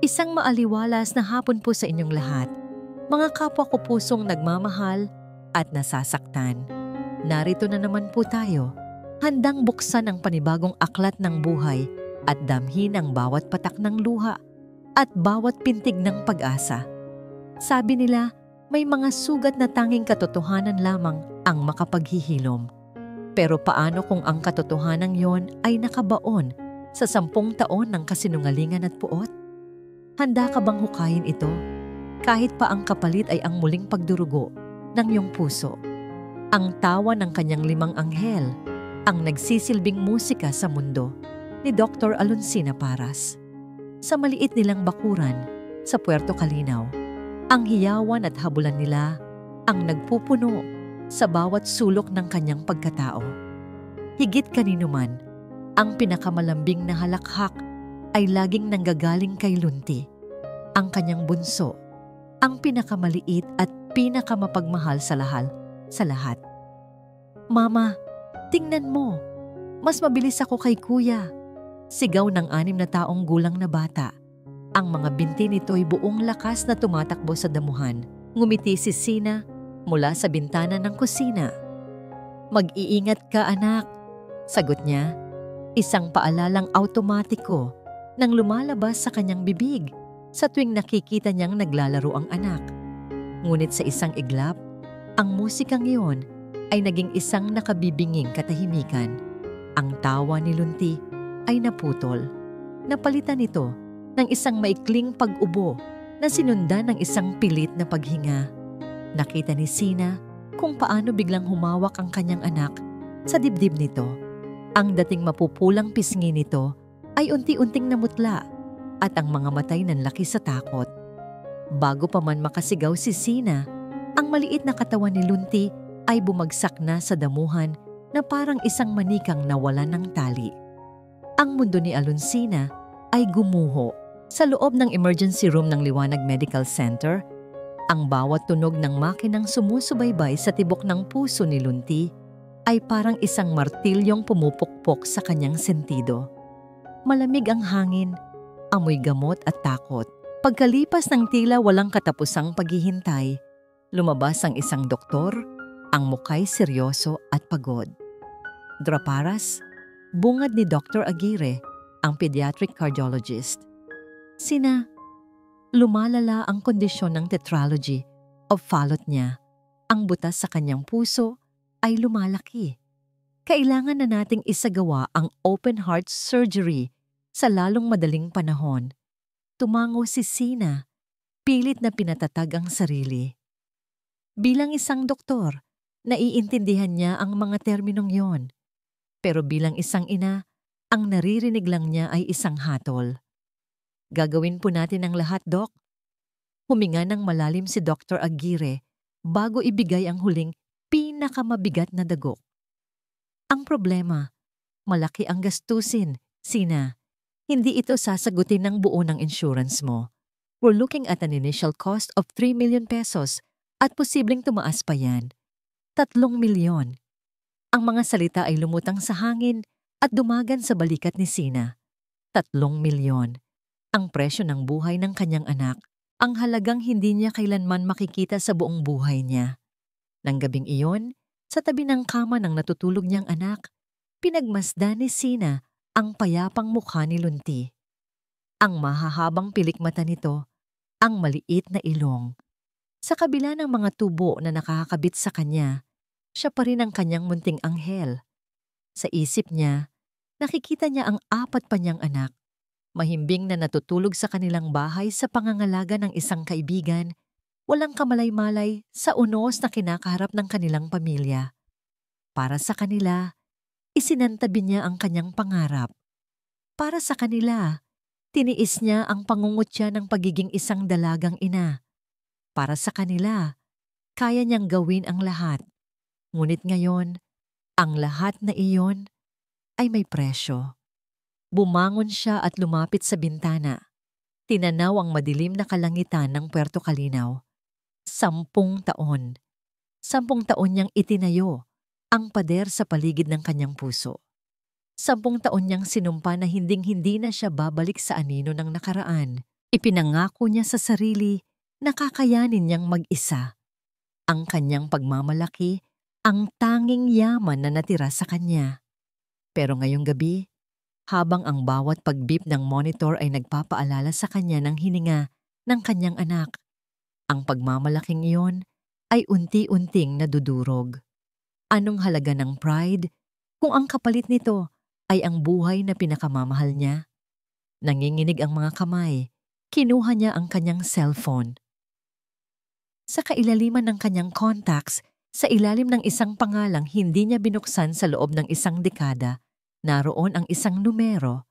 Isang maaliwalas na hapon po sa inyong lahat, mga kapwa ko pusong nagmamahal at nasasaktan. Narito na naman po tayo, handang buksan ang panibagong aklat ng buhay at damhin ang bawat patak ng luha at bawat pintig ng pag-asa. Sabi nila, may mga sugat na tanging katotohanan lamang ang makapaghihilom. Pero paano kung ang katotohanan yon ay nakabaon sa 10 taon ng kasinungalingan at puot? Handa ka bang hukayin ito? Kahit pa ang kapalit ay ang muling pagdurugo ng iyong puso. Ang tawa ng kanyang 5 anghel, ang nagsisilbing musika sa mundo ni Dr. Alonsina Paras. Sa maliit nilang bakuran sa Puerto Calinaw, ang hiyawan at habulan nila ang nagpupuno sa bawat sulok ng kanyang pagkatao. Higit kanino man, ang pinakamalambing na halakhak ay laging nanggagaling kay Lunti, ang kanyang bunso, ang pinakamaliit at pinakamapagmahal sa lahat. Mama, tingnan mo, mas mabilis ako kay kuya. Sigaw ng 6 na taong gulang na bata. Ang mga binti nito'y buong lakas na tumatakbo sa damuhan. Ngumiti si Sina mula sa bintana ng kusina. Mag-iingat ka, anak, sagot niya. Isang paalalang automatiko nang lumalabas sa kanyang bibig sa tuwing nakikita niyang naglalaro ang anak. Ngunit sa isang iglap, ang musikang iyon ay naging isang nakabibinging katahimikan. Ang tawa ni Lunti ay naputol. Napalitan ito ng isang maikling pag-ubo na sinundan ng isang pilit na paghinga. Nakita ni Sina kung paano biglang humawak ang kanyang anak sa dibdib nito. Ang dating mapupulang pisngi nito ay unti-unting namutla at ang mga matay nanlaki sa takot. Bago pa man makasigaw si Sina, ang maliit na katawan ni Lunti ay bumagsak na sa damuhan na parang isang manikang nawalan ng tali. Ang mundo ni Alonsina ay gumuho. Sa loob ng emergency room ng Liwanag Medical Center, ang bawat tunog ng makinang sumusubaybay sa tibok ng puso ni Lunti ay parang isang martilyong pumupukpok sa kanyang sentido. Malamig ang hangin, amoy gamot at takot. Pagkalipas ng tila walang katapusang paghihintay, lumabas ang isang doktor, ang mukha'y seryoso at pagod. Draparas, bungad ni Dr. Aguirre, ang pediatric cardiologist. Sina, lumalala ang kondisyon ng tetralogy of Fallot niya. Ang butas sa kanyang puso ay lumalaki. Kailangan na nating isagawa ang open heart surgery sa lalong madaling panahon. Tumango si Sina, pilit na pinatatag ang sarili. Bilang isang doktor, naiintindihan niya ang mga terminong yon. Pero bilang isang ina, ang naririnig lang niya ay isang hatol. Gagawin po natin ang lahat, Dok. Huminga ng malalim si Dr. Aguirre bago ibigay ang huling pinakamabigat na dagok. Ang problema, malaki ang gastusin, Sina. Hindi ito sasagutin ng buo ng insurance mo. We're looking at an initial cost of 3 million pesos at posibleng tumaas pa yan. 3 milyon. Ang mga salita ay lumutang sa hangin at dumagan sa balikat ni Sina. 3 milyon. Ang presyo ng buhay ng kanyang anak, ang halagang hindi niya kailanman makikita sa buong buhay niya. Nang gabing iyon, sa tabi ng kama ng natutulog niyang anak, pinagmasdan ni Sina ang payapang mukha ni Lunti. Ang mahahabang pilik mata nito, ang maliit na ilong. Sa kabila ng mga tubo na nakakabit sa kanya, siya pa rin ang kanyang munting anghel. Sa isip niya, nakikita niya ang 4 pa niyang anak, mahimbing na natutulog sa kanilang bahay sa pangangalaga ng isang kaibigan, walang kamalay-malay sa unos na kinakaharap ng kanilang pamilya. Para sa kanila, isinantabi niya ang kanyang pangarap. Para sa kanila, tiniis niya ang pangungutya ng pagiging isang dalagang ina. Para sa kanila, kaya niyang gawin ang lahat. Ngunit ngayon, ang lahat na iyon ay may presyo. Bumangon siya at lumapit sa bintana. Tinanaw ang madilim na kalangitan ng Puerto Calinaw. 10 taon. 10 taon niyang itinayo ang pader sa paligid ng kanyang puso. 10 taon niyang sinumpa na hinding-hindi na siya babalik sa anino ng nakaraan. Ipinangako niya sa sarili na kakayanin niyang mag-isa. Ang kanyang pagmamalaki ang tanging yaman na natira sa kanya. Pero ngayong gabi, habang ang bawat pagbip ng monitor ay nagpapaalala sa kanya ng hininga ng kanyang anak, ang pagmamalaking iyon ay unti-unting nadudurog. Anong halaga ng pride kung ang kapalit nito ay ang buhay na pinakamamahal niya? Nanginginig ang mga kamay. Kinuha niya ang kanyang cellphone. Sa kailaliman ng kanyang contacts, sa ilalim ng isang pangalang hindi niya binuksan sa loob ng isang dekada, naroon ang isang numero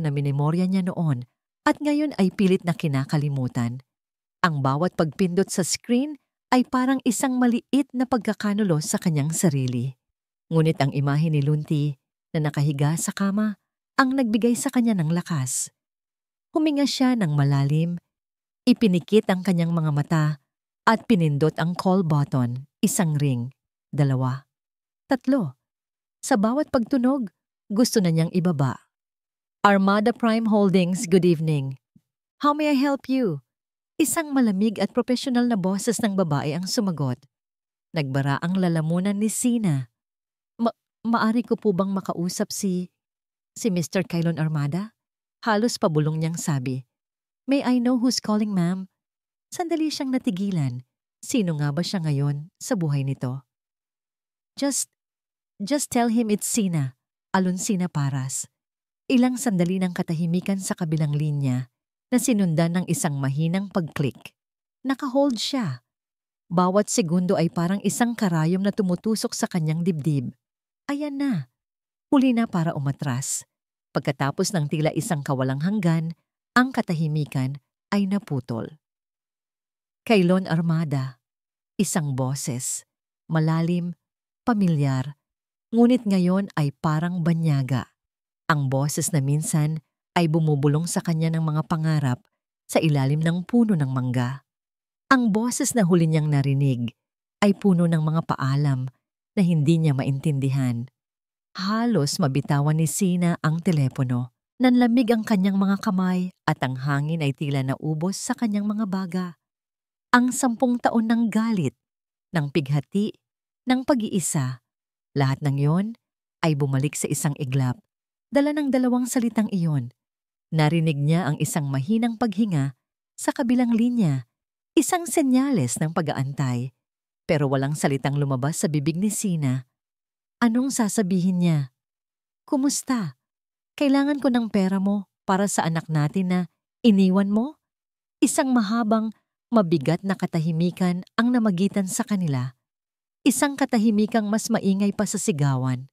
na minimorya niya noon at ngayon ay pilit na kinakalimutan. Ang bawat pagpindot sa screen ay parang isang maliit na pagkakanulo sa kanyang sarili. Ngunit ang imahe ni Lunti na nakahiga sa kama ang nagbigay sa kanya ng lakas. Huminga siya ng malalim, ipinikit ang kanyang mga mata at pinindot ang call button, isang ring, 2, 3. Sa bawat pagtunog, gusto na niyang ibaba. Armada Prime Holdings, good evening. How may I help you? Isang malamig at profesional na boses ng babae ang sumagot. Nagbara ang lalamunan ni Sina. Maari ko po bang makausap si Mr. Kylon Armada? Halos pabulong niyang sabi. May I know who's calling, ma'am? Sandali siyang natigilan. Sino nga ba siya ngayon sa buhay nito? Just tell him it's Sina, Alonsina Paras. Ilang sandali ng katahimikan sa kabilang linya na sinundan ng isang mahinang pag-click. Nakahold siya. Bawat segundo ay parang isang karayom na tumutusok sa kanyang dibdib. Ayan na. Huli na para umatras. Pagkatapos ng tila isang kawalang hanggan, ang katahimikan ay naputol. Kylon Armada, isang boses, malalim, pamilyar, ngunit ngayon ay parang banyaga. Ang boses na minsan ay bumubulong sa kanya ng mga pangarap sa ilalim ng puno ng mangga. Ang boses na huli niyang narinig ay puno ng mga paalam na hindi niya maintindihan. Halos mabitawan ni Sina ang telepono. Nanlamig ang kanyang mga kamay at ang hangin ay tila naubos sa kanyang mga baga. Ang 10 taon ng galit, ng pighati, ng pag-iisa, lahat ng iyon ay bumalik sa isang iglap. Dala ng 2 salitang iyon. Narinig niya ang isang mahinang paghinga sa kabilang linya, isang senyales ng pag-aantay. Pero walang salitang lumabas sa bibig ni Sina. Anong sasabihin niya? Kumusta? Kailangan ko ng pera mo para sa anak natin na iniwan mo? Isang mahabang, mabigat na katahimikan ang namagitan sa kanila. Isang katahimikang mas maingay pa sa sigawan.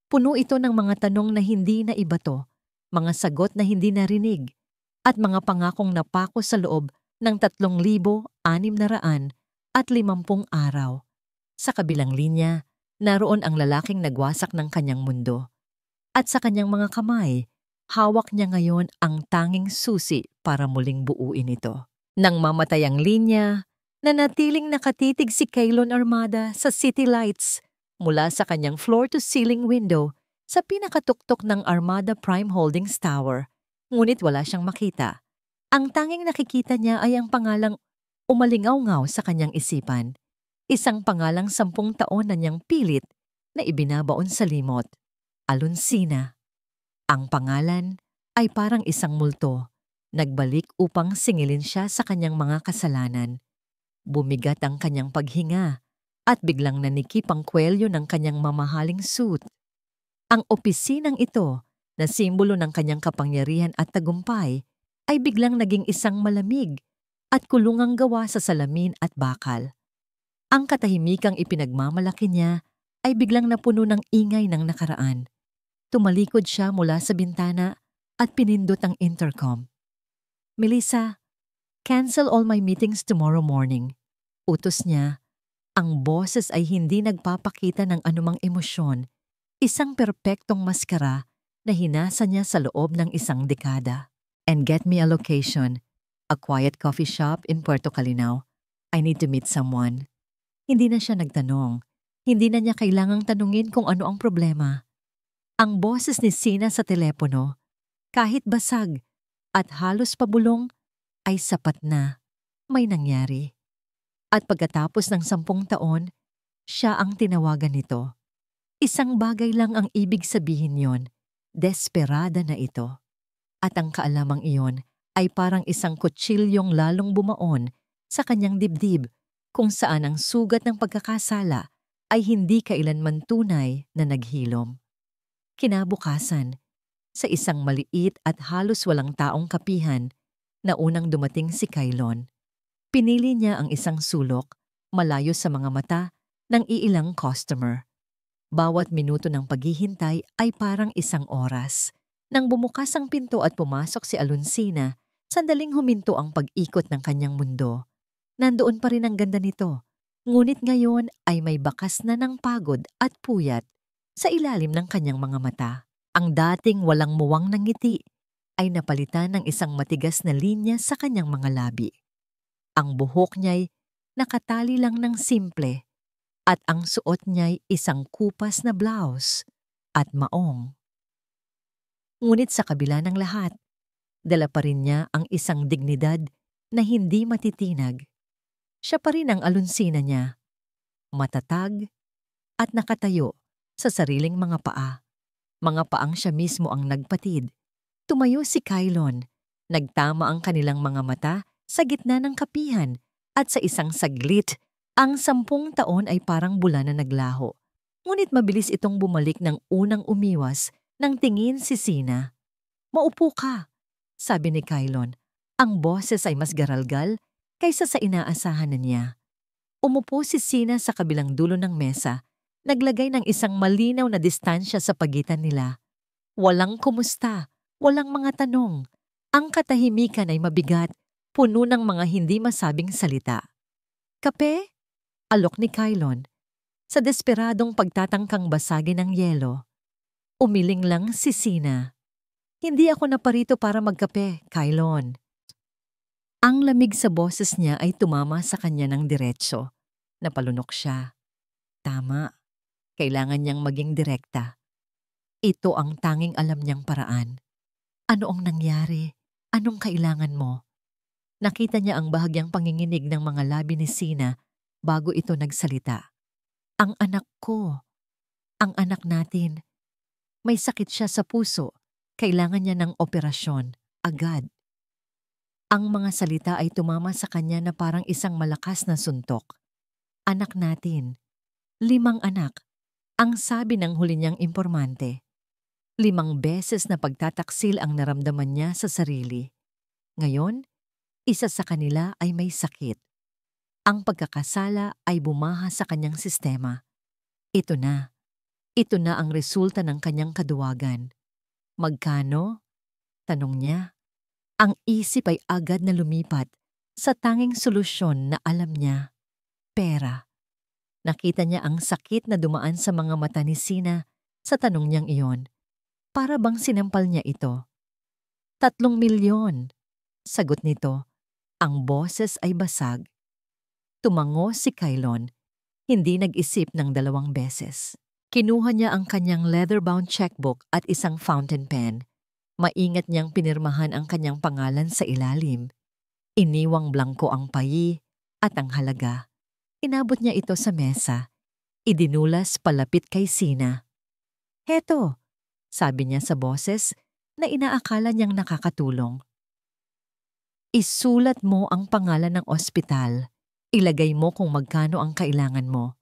Puno ito ng mga tanong na hindi na ibato, mga sagot na hindi narinig, at mga pangakong napako sa loob ng 3,650 araw. Sa kabilang linya, naroon ang lalaking nagwasak ng kanyang mundo. At sa kanyang mga kamay, hawak niya ngayon ang tanging susi para muling buuin ito. Nang mamatay ang linya, nanatiling nakatitig si Kylon Armada sa city lights mula sa kanyang floor-to-ceiling window sa pinakatuktok ng Armada Prime Holdings Tower. Ngunit wala siyang makita. Ang tanging nakikita niya ay ang pangalang umalingaw-ngaw sa kanyang isipan. Isang pangalang 10 taon na niyang pilit na ibinabaon sa limot. Alonsina. Ang pangalan ay parang isang multo. Nagbalik upang singilin siya sa kanyang mga kasalanan. Bumigat ang kanyang paghinga at biglang nanikip ang kwelyo ng kanyang mamahaling suit. Ang opisinang ito, na simbolo ng kanyang kapangyarihan at tagumpay, ay biglang naging isang malamig at kulungang gawa sa salamin at bakal. Ang katahimikang ipinagmamalaki niya ay biglang napuno ng ingay ng nakaraan. Tumalikod siya mula sa bintana at pinindot ang intercom. Melissa, cancel all my meetings tomorrow morning. Utos niya. Ang boses ay hindi nagpapakita ng anumang emosyon, isang perpektong maskara na hinasa niya sa loob ng isang dekada. And get me a location, a quiet coffee shop in Puerto Calinaw. I need to meet someone. Hindi na siya nagtanong. Hindi na niya kailangang tanungin kung ano ang problema. Ang boses ni Sina sa telepono, kahit basag, at halos pabulong ay sapat na may nangyari. At pagkatapos ng 10 taon, siya ang tinawagan nito. Isang bagay lang ang ibig sabihin yon, desperada na ito. At ang kaalamang iyon ay parang isang kutsilyong lalong bumaon sa kanyang dibdib kung saan ang sugat ng pagkakasala ay hindi kailanman tunay na naghilom. Kinabukasan, sa isang maliit at halos walang taong kapihan na unang dumating si Kylon, pinili niya ang isang sulok malayo sa mga mata ng iilang customer. Bawat minuto ng paghihintay ay parang isang oras. Nang bumukas ang pinto at pumasok si Alonsina, sandaling huminto ang pag-ikot ng kanyang mundo. Nandoon pa rin ang ganda nito, ngunit ngayon ay may bakas na ng pagod at puyat sa ilalim ng kanyang mga mata. Ang dating walang muwang ng ngiti ay napalitan ng isang matigas na linya sa kanyang mga labi. Ang buhok niya'y nakatali lang ng simple at ang suot niya'y isang kupas na blouse at maong. Ngunit sa kabila ng lahat, dala pa rin niya ang isang dignidad na hindi matitinag. Siya pa rin ang Alonsina niya, matatag at nakatayo sa sariling mga paa. Mga paang siya mismo ang nagpatid. Tumayo si Kylon, nagtama ang kanilang mga mata sa gitna ng kapihan at sa isang saglit, ang 10 taon ay parang bula na naglaho. Ngunit mabilis itong bumalik ng unang umiwas nang tingin si Sina. "Maupo ka," sabi ni Kylon. Ang boses ay mas garalgal kaysa sa inaasahan na niya. Umupo si Sina sa kabilang dulo ng mesa, naglagay ng isang malinaw na distansya sa pagitan nila. Walang kumusta, walang mga tanong. Ang katahimikan ay mabigat, puno ng mga hindi masabing salita. "Kape?" alok ni Kylon. Sa desperadong pagtatangkang basagin ng yelo, umiling lang si Sina. "Hindi ako naparito para magkape, Kylon." Ang lamig sa boses niya ay tumama sa kanya ng diretso. Napalunok siya. Tama, kailangan niyang maging direkta. Ito ang tanging alam niyang paraan. Ano ang nangyari? Anong kailangan mo? Nakita niya ang bahagyang panginginig ng mga labi ni Sina bago ito nagsalita. "Ang anak ko. Ang anak natin. May sakit siya sa puso. Kailangan niya ng operasyon. Agad." Ang mga salita ay tumama sa kanya na parang isang malakas na suntok. "Anak natin. 5 anak." Ang sabi ng huli niyang impormante. 5 beses na pagtataksil ang naramdaman niya sa sarili. Ngayon, isa sa kanila ay may sakit. Ang pagkakasala ay bumaha sa kanyang sistema. Ito na. Ito na ang resulta ng kanyang kaduwagan. "Magkano?" tanong niya. Ang isip ay agad na lumipat sa tanging solusyon na alam niya. Pera. Nakita niya ang sakit na dumaan sa mga mata ni Sina sa tanong niyang iyon. Para bang sinampal niya ito? 3 milyon. Sagot nito. Ang boses ay basag. Tumango si Kylon, hindi nag-isip ng 2 beses. Kinuha niya ang kanyang leather-bound checkbook at isang fountain pen. Maingat niyang pinirmahan ang kanyang pangalan sa ilalim. Iniwang blanko ang payi at ang halaga. Inabot niya ito sa mesa. Idinulas palapit kay Sina. "Heto," sabi niya sa boses na inaakala niyang nakakatulong. "Isulat mo ang pangalan ng ospital. Ilagay mo kung magkano ang kailangan mo.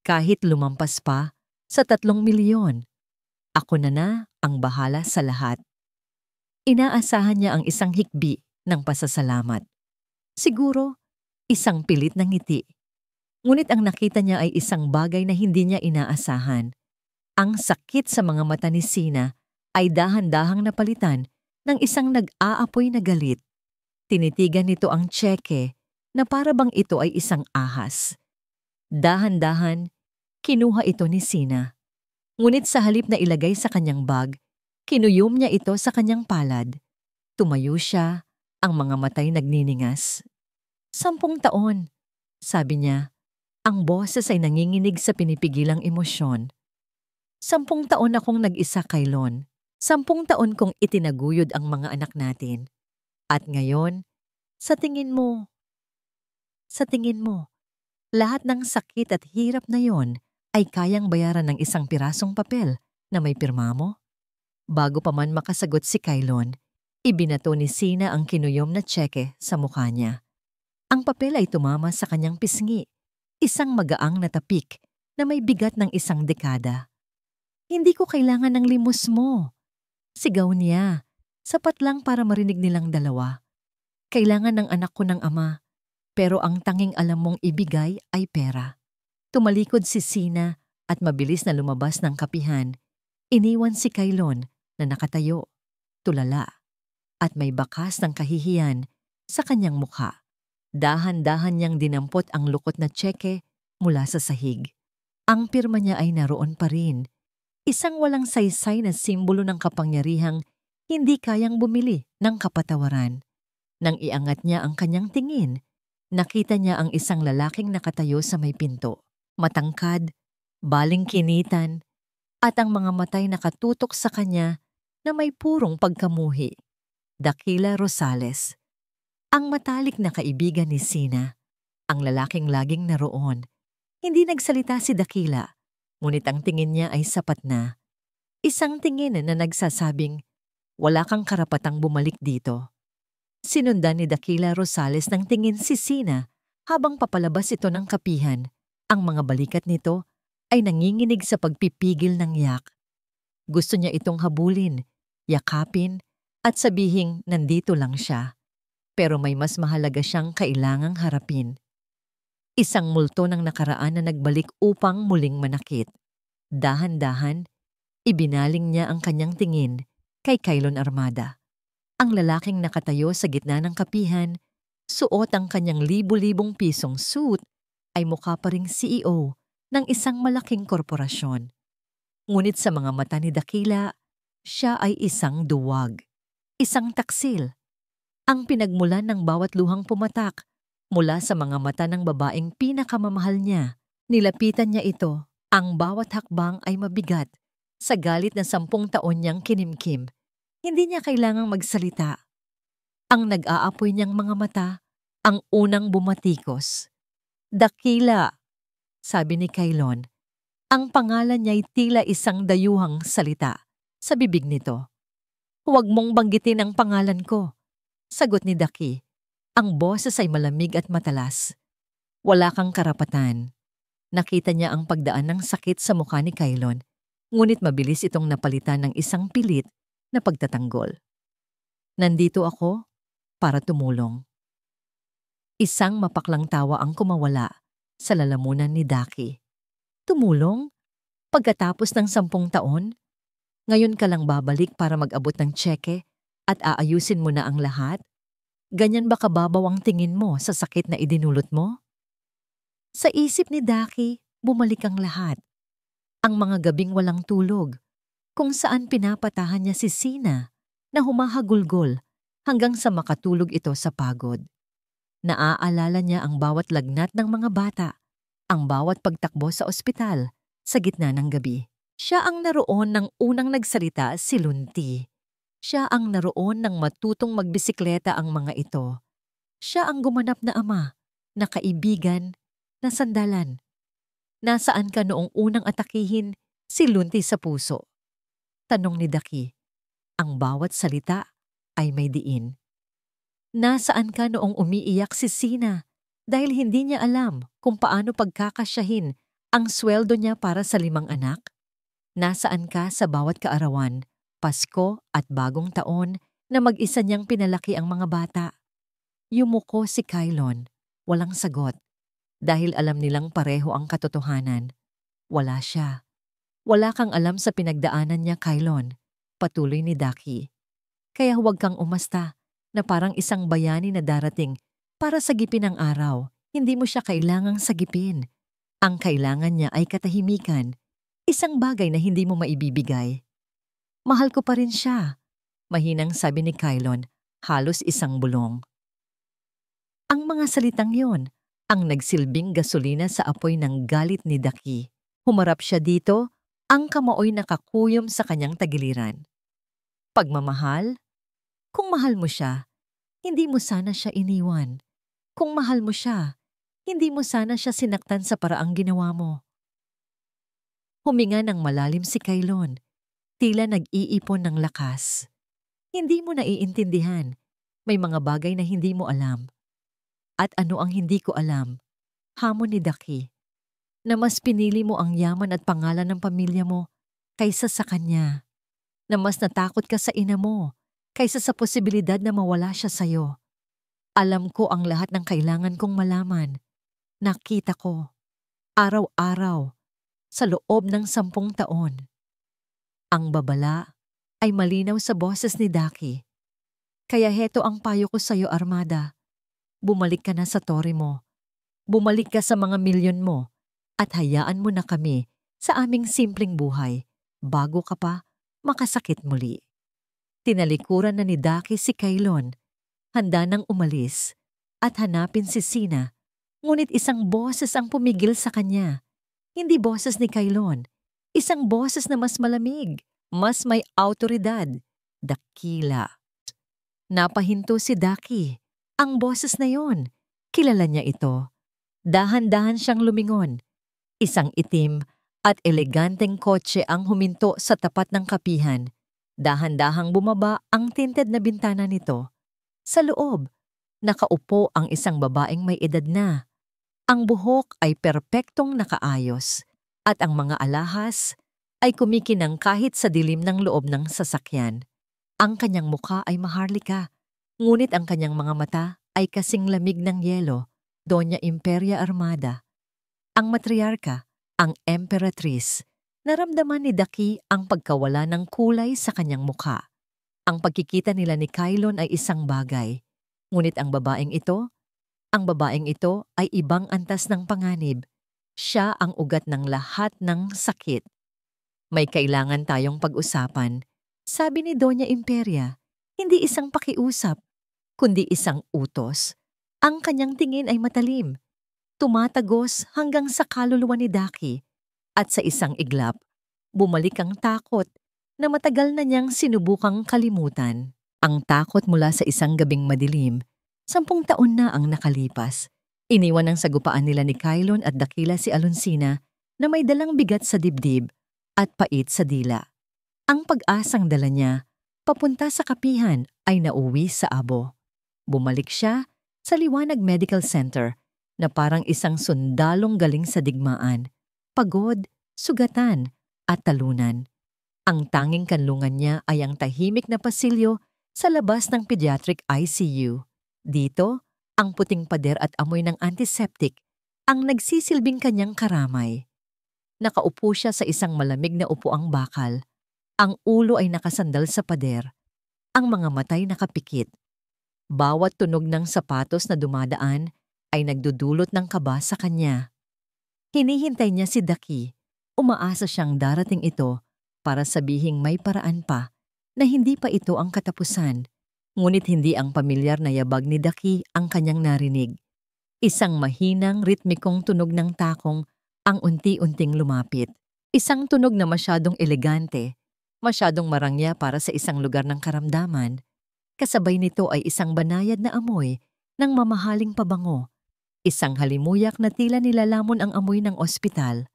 Kahit lumampas pa sa 3 milyon. Ako na ang bahala sa lahat." Inaasahan niya ang isang hikbi ng pasasalamat. Siguro, isang pilit na ngiti. Ngunit ang nakita niya ay isang bagay na hindi niya inaasahan. Ang sakit sa mga mata ni Sina ay dahan-dahang napalitan ng isang nag-aapoy na galit. Tinitigan nito ang tseke na para bang ito ay isang ahas. Dahan-dahan, kinuha ito ni Sina. Ngunit sa halip na ilagay sa kanyang bag, kinuyom niya ito sa kanyang palad. Tumayo siya, ang mga matay nagniningas. 10 taon, sabi niya. Ang boses ay nanginginig sa pinipigilang emosyon. 10 taon akong nag-isa, Kylon. 10 taon kong itinaguyod ang mga anak natin. At ngayon, sa tingin mo, sa tingin mo, lahat ng sakit at hirap na yon ay kayang bayaran ng isang pirasong papel na may pirma mo? Bago pa man makasagot si Kylon, ibinato ni Sina ang kinuyom na tseke sa mukha niya. Ang papel ay tumama sa kanyang pisngi, isang magaang na tapik na may bigat ng 1 dekada. Hindi ko kailangan ng limos mo. Sigaw niya, sapat lang para marinig nilang dalawa. Kailangan ng anak ko ng ama, pero ang tanging alam mong ibigay ay pera. Tumalikod si Sina at mabilis na lumabas ng kapihan. Iniwan si Kylon na nakatayo, tulala, at may bakas ng kahihiyan sa kanyang mukha. Dahan-dahan niyang dinampot ang lukot na tseke mula sa sahig. Ang pirma niya ay naroon pa rin. Isang walang saysay na simbolo ng kapangyarihang hindi kayang bumili ng kapatawaran. Nang iangat niya ang kanyang tingin, nakita niya ang isang lalaking nakatayo sa may pinto. Matangkad, balingkinitan, at ang mga matay nakatutok sa kanya na may purong pagkamuhi. Dakila Rosales. Ang matalik na kaibigan ni Sina, ang lalaking laging naroon. Hindi nagsalita si Dakila, ngunit ang tingin niya ay sapat na. Isang tingin na nagsasabing, wala kang karapatang bumalik dito. Sinundan ni Dakila Rosales ng tingin si Sina habang papalabas ito ng kapihan. Ang mga balikat nito ay nanginginig sa pagpipigil ng yak. Gusto niya itong habulin, yakapin, at sabihing nandito lang siya. Pero may mas mahalaga siyang kailangang harapin. Isang multo ng nakaraan na nagbalik upang muling manakit. Dahan-dahan, ibinaling niya ang kanyang tingin kay Kylon Armada. Ang lalaking nakatayo sa gitna ng kapihan, suot ang kanyang libu-libong pisong suit, ay mukha pa ring CEO ng isang malaking korporasyon. Ngunit sa mga mata ni Dakila, siya ay isang duwag, isang taksil. Ang pinagmulan ng bawat luhang pumatak mula sa mga mata ng babaeng pinakamamahal niya. Nilapitan niya ito. Ang bawat hakbang ay mabigat. Sa galit na 10 taon niyang kinimkim, hindi niya kailangang magsalita. Ang nag-aapoy niyang mga mata, ang unang bumatikos. Dakila, sabi ni Kylon. Ang pangalan niya'y tila isang dayuhang salita sa bibig nito. Huwag mong banggitin ang pangalan ko, sagot ni Daki. Ang boses ay malamig at matalas. Wala kang karapatan. Nakita niya ang pagdaan ng sakit sa mukha ni Kylon, ngunit mabilis itong napalitan ng isang pilit na pagtatanggol. Nandito ako para tumulong. Isang mapaklang tawa ang kumawala sa lalamunan ni Daki. Tumulong? Pagkatapos ng 10 taon? Ngayon ka lang babalik para mag-abot ng tseke at aayusin mo na ang lahat? Ganyan ba kababaw ang tingin mo sa sakit na idinulot mo? Sa isip ni Daki, bumalik ang lahat. Ang mga gabing walang tulog, kung saan pinapatahan niya si Sina na humahagulgol hanggang sa makatulog ito sa pagod. Naaalala niya ang bawat lagnat ng mga bata, ang bawat pagtakbo sa ospital sa gitna ng gabi. Siya ang naroon ng unang nagsalita si Lunti. Siya ang naroon ng matutong magbisikleta ang mga ito. Siya ang gumanap na ama, na kaibigan, na sandalan. Nasaan ka noong unang atakihin si Lunti sa puso? Tanong ni Daki. Ang bawat salita ay may diin. Nasaan ka noong umiiyak si Sina dahil hindi niya alam kung paano pagkakasyahin ang sweldo niya para sa 5 anak? Nasaan ka sa bawat kaarawan, Pasko at Bagong Taon na mag-isa niyang pinalaki ang mga bata? Yumuko si Kylon, walang sagot. Dahil alam nilang pareho ang katotohanan. Wala siya. Wala kang alam sa pinagdaanan niya, Kylon, patuloy ni Daki. Kaya huwag kang umasta na parang isang bayani na darating para sagipin ang araw. Hindi mo siya kailangang sagipin. Ang kailangan niya ay katahimikan, isang bagay na hindi mo maibibigay. Mahal ko pa rin siya, mahinang sabi ni Kylon, halos isang bulong. Ang mga salitang yon, ang nagsilbing gasolina sa apoy ng galit ni Daki. Humarap siya dito, ang kamaoy nakakuyom sa kanyang tagiliran. Pagmamahal? Kung mahal mo siya, hindi mo sana siya iniwan. Kung mahal mo siya, hindi mo sana siya sinaktan sa paraang ginawa mo. Huminga ng malalim si Kailon, tila nag-iipon ng lakas. Hindi mo naiintindihan. May mga bagay na hindi mo alam. At ano ang hindi ko alam? Hamon ni Daki, na mas pinili mo ang yaman at pangalan ng pamilya mo kaysa sa kanya. Na mas natakot ka sa ina mo kaysa sa posibilidad na mawala siya sa'yo. Alam ko ang lahat ng kailangan kong malaman. Nakita ko. Araw-araw. Sa loob ng 10 taon. Ang babala ay malinaw sa boses ni Daki. Kaya heto ang payo ko sa'yo, Armada. Bumalik ka na sa tore mo. Bumalik ka sa mga milyon mo at hayaan mo na kami sa aming simpleng buhay bago ka pa makasakit muli. Tinalikuran na ni Daki si Kailon, handa nang umalis at hanapin si Sina, ngunit isang boses ang pumigil sa kanya. Hindi boses ni Kailon, isang boses na mas malamig, mas may awtoridad, dakila. Napahinto si Daki. Ang boses na yon, kilala niya ito. Dahan-dahan siyang lumingon. Isang itim at eleganteng kotse ang huminto sa tapat ng kapihan. Dahan-dahang bumaba ang tinted na bintana nito. Sa loob, nakaupo ang isang babaeng may edad na. Ang buhok ay perpektong nakaayos at ang mga alahas ay kumikinang kahit sa dilim ng loob ng sasakyan. Ang kanyang mukha ay maharlika, ngunit ang kanyang mga mata ay kasing lamig ng yelo, Doña Imperia Armada. Ang matriarka, ang emperatriz, naramdaman ni Daki ang pagkawala ng kulay sa kanyang mukha. Ang pagkikita nila ni Kailon ay isang bagay, ngunit ang babaeng ito ay ibang antas ng panganib. Siya ang ugat ng lahat ng sakit. May kailangan tayong pag-usapan, sabi ni Doña Imperia, hindi isang pakiusap, kundi isang utos. Ang kanyang tingin ay matalim, tumatagos hanggang sa kaluluwa ni Daki, at sa isang iglap, bumalik ang takot na matagal na niyang sinubukang kalimutan. Ang takot mula sa isang gabing madilim, 10 taon na ang nakalipas. Iniwan ng sagupaan nila ni Kailon at dakila si Alonsina na may dalang bigat sa dibdib at pait sa dila. Ang pag-asang dala niya, papunta sa kapihan, ay nauwi sa abo. Bumalik siya sa Liwanag Medical Center na parang isang sundalong galing sa digmaan, pagod, sugatan, at talunan. Ang tanging kanlungan niya ay ang tahimik na pasilyo sa labas ng pediatric ICU. Dito, ang puting pader at amoy ng antiseptic ang nagsisilbing kanyang karamay. Nakaupo siya sa isang malamig na upuang bakal. Ang ulo ay nakasandal sa pader. Ang mga matay nakapikit. Bawat tunog ng sapatos na dumadaan ay nagdudulot ng kaba sa kanya. Hinihintay niya si Daki. Umaasa siyang darating ito para sabihing may paraan pa na hindi pa ito ang katapusan. Ngunit hindi ang pamilyar na yabag ni Daki ang kanyang narinig. Isang mahinang ritmikong tunog ng takong ang unti-unting lumapit. Isang tunog na masyadong elegante, masyadong marangya para sa isang lugar ng karamdaman. Kasabay nito ay isang banayad na amoy ng mamahaling pabango. Isang halimuyak na tila nilalamon ang amoy ng ospital.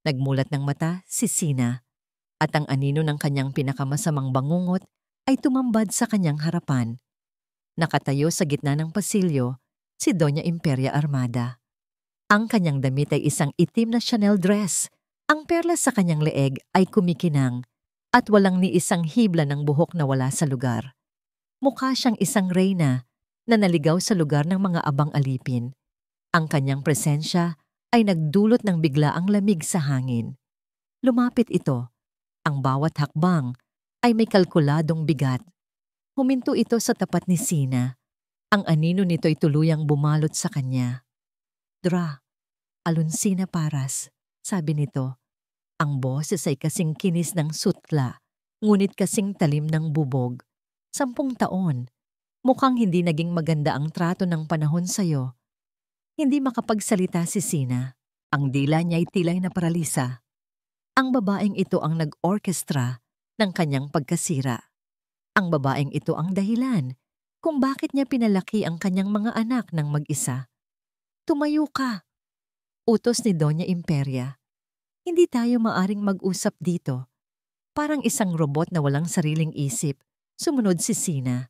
Nagmulat ng mata si Sina, at ang anino ng kanyang pinakamasamang bangungot ay tumambad sa kanyang harapan. Nakatayo sa gitna ng pasilyo si Doña Imperia Armada. Ang kanyang damit ay isang itim na Chanel dress. Ang perlas sa kanyang leeg ay kumikinang at walang ni isang hibla ng buhok na wala sa lugar. Mukha siyang isang reyna na naligaw sa lugar ng mga abang alipin. Ang kanyang presensya ay nagdulot ng biglaang lamig sa hangin. Lumapit ito. Ang bawat hakbang ay may kalkuladong bigat. Huminto ito sa tapat ni Sina. Ang anino nito ay tuluyang bumalot sa kanya. Dra, Alonsina Paras, sabi nito. Ang boses ay kasing kinis ng sutla, ngunit kasing talim ng bubog. 10 taon. Mukhang hindi naging maganda ang trato ng panahon sa'yo. Hindi makapagsalita si Sina. Ang dila niya ay tilay na paralisa. Ang babaeng ito ang nag-orkestra ng kanyang pagkasira. Ang babaeng ito ang dahilan kung bakit niya pinalaki ang kanyang mga anak ng mag-isa. Tumayo ka, utos ni Doña Imperia. Hindi tayo maaring mag-usap dito. Parang isang robot na walang sariling isip, sumunod si Sina.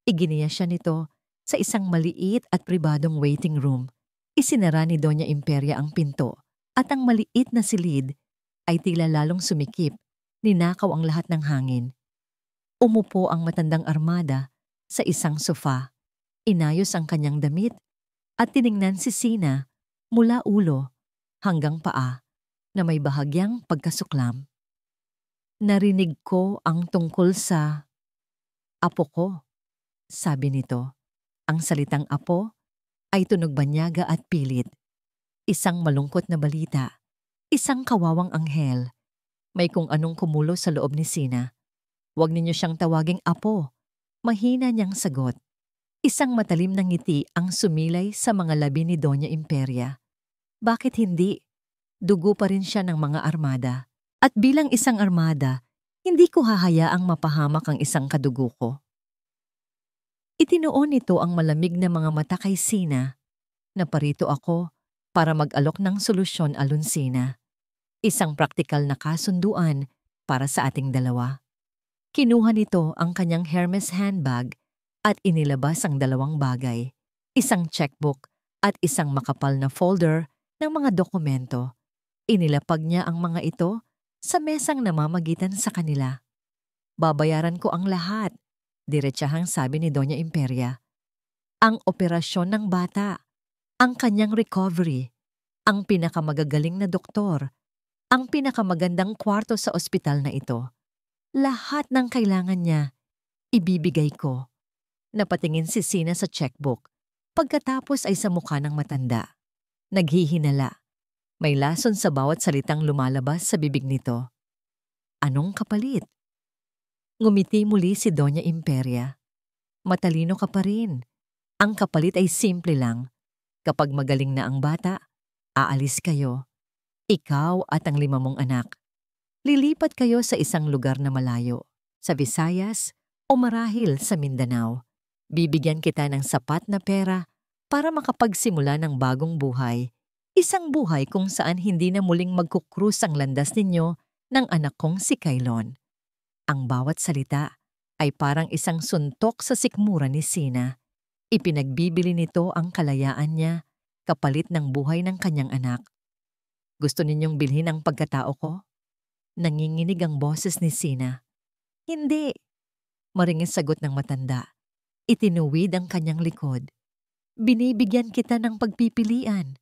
Iginiya siya nito sa isang maliit at pribadong waiting room. Isinara ni Doña Imperia ang pinto at ang maliit na silid ay tila lalong sumikip, ninakaw ang lahat ng hangin. Umupo ang matandang armada sa isang sofa, inayos ang kanyang damit at tiningnan si Sina mula ulo hanggang paa na may bahagyang pagkasuklam. Narinig ko ang tungkol sa apo ko, sabi nito. Ang salitang apo ay tunog banyaga at pilit. Isang malungkot na balita, isang kawawang anghel. May kung anong kumulo sa loob ni Sina. Huwag ninyo siyang tawaging apo. Mahina niyang sagot. Isang matalim na ngiti ang sumilay sa mga labi ni Doña Imperia. Bakit hindi? Dugo pa rin siya ng mga armada. At bilang isang armada, hindi ko hahayaang mapahamak ang isang kadugo ko. Itinuon nito ang malamig na mga mata kay Sina. Naparito ako para mag-alok ng solusyon alunsina. Isang praktikal na kasunduan para sa ating dalawa. Kinuha nito ang kanyang Hermes handbag at inilabas ang dalawang bagay, isang checkbook at isang makapal na folder ng mga dokumento. Inilapag niya ang mga ito sa mesang namamagitan sa kanila. Babayaran ko ang lahat, diretsahang sabi ni Doña Imperia. Ang operasyon ng bata, ang kanyang recovery, ang pinakamagagaling na doktor, ang pinakamagandang kwarto sa ospital na ito. Lahat ng kailangan niya, ibibigay ko. Napatingin si Sina sa checkbook. Pagkatapos ay sa mukha ng matanda. Naghihinala. May lason sa bawat salitang lumalabas sa bibig nito. Anong kapalit? Ngumiti muli si Doña Imperia. Matalino ka pa rin. Ang kapalit ay simple lang. Kapag magaling na ang bata, aalis kayo. Ikaw at ang 5 mong anak. Lilipat kayo sa isang lugar na malayo, sa Visayas o marahil sa Mindanao. Bibigyan kita ng sapat na pera para makapagsimula ng bagong buhay. Isang buhay kung saan hindi na muling magkukrus ang landas ninyo ng anak kong si Kailon. Ang bawat salita ay parang isang suntok sa sikmura ni Sina. Ipinagbibili nito ang kalayaan niya kapalit ng buhay ng kanyang anak. Gusto ninyong bilhin ang pagkatao ko? Nanginginig ang boses ni Sina. Hindi. Maringis sagot ng matanda. Itinuwid ang kanyang likod. Binibigyan kita ng pagpipilian.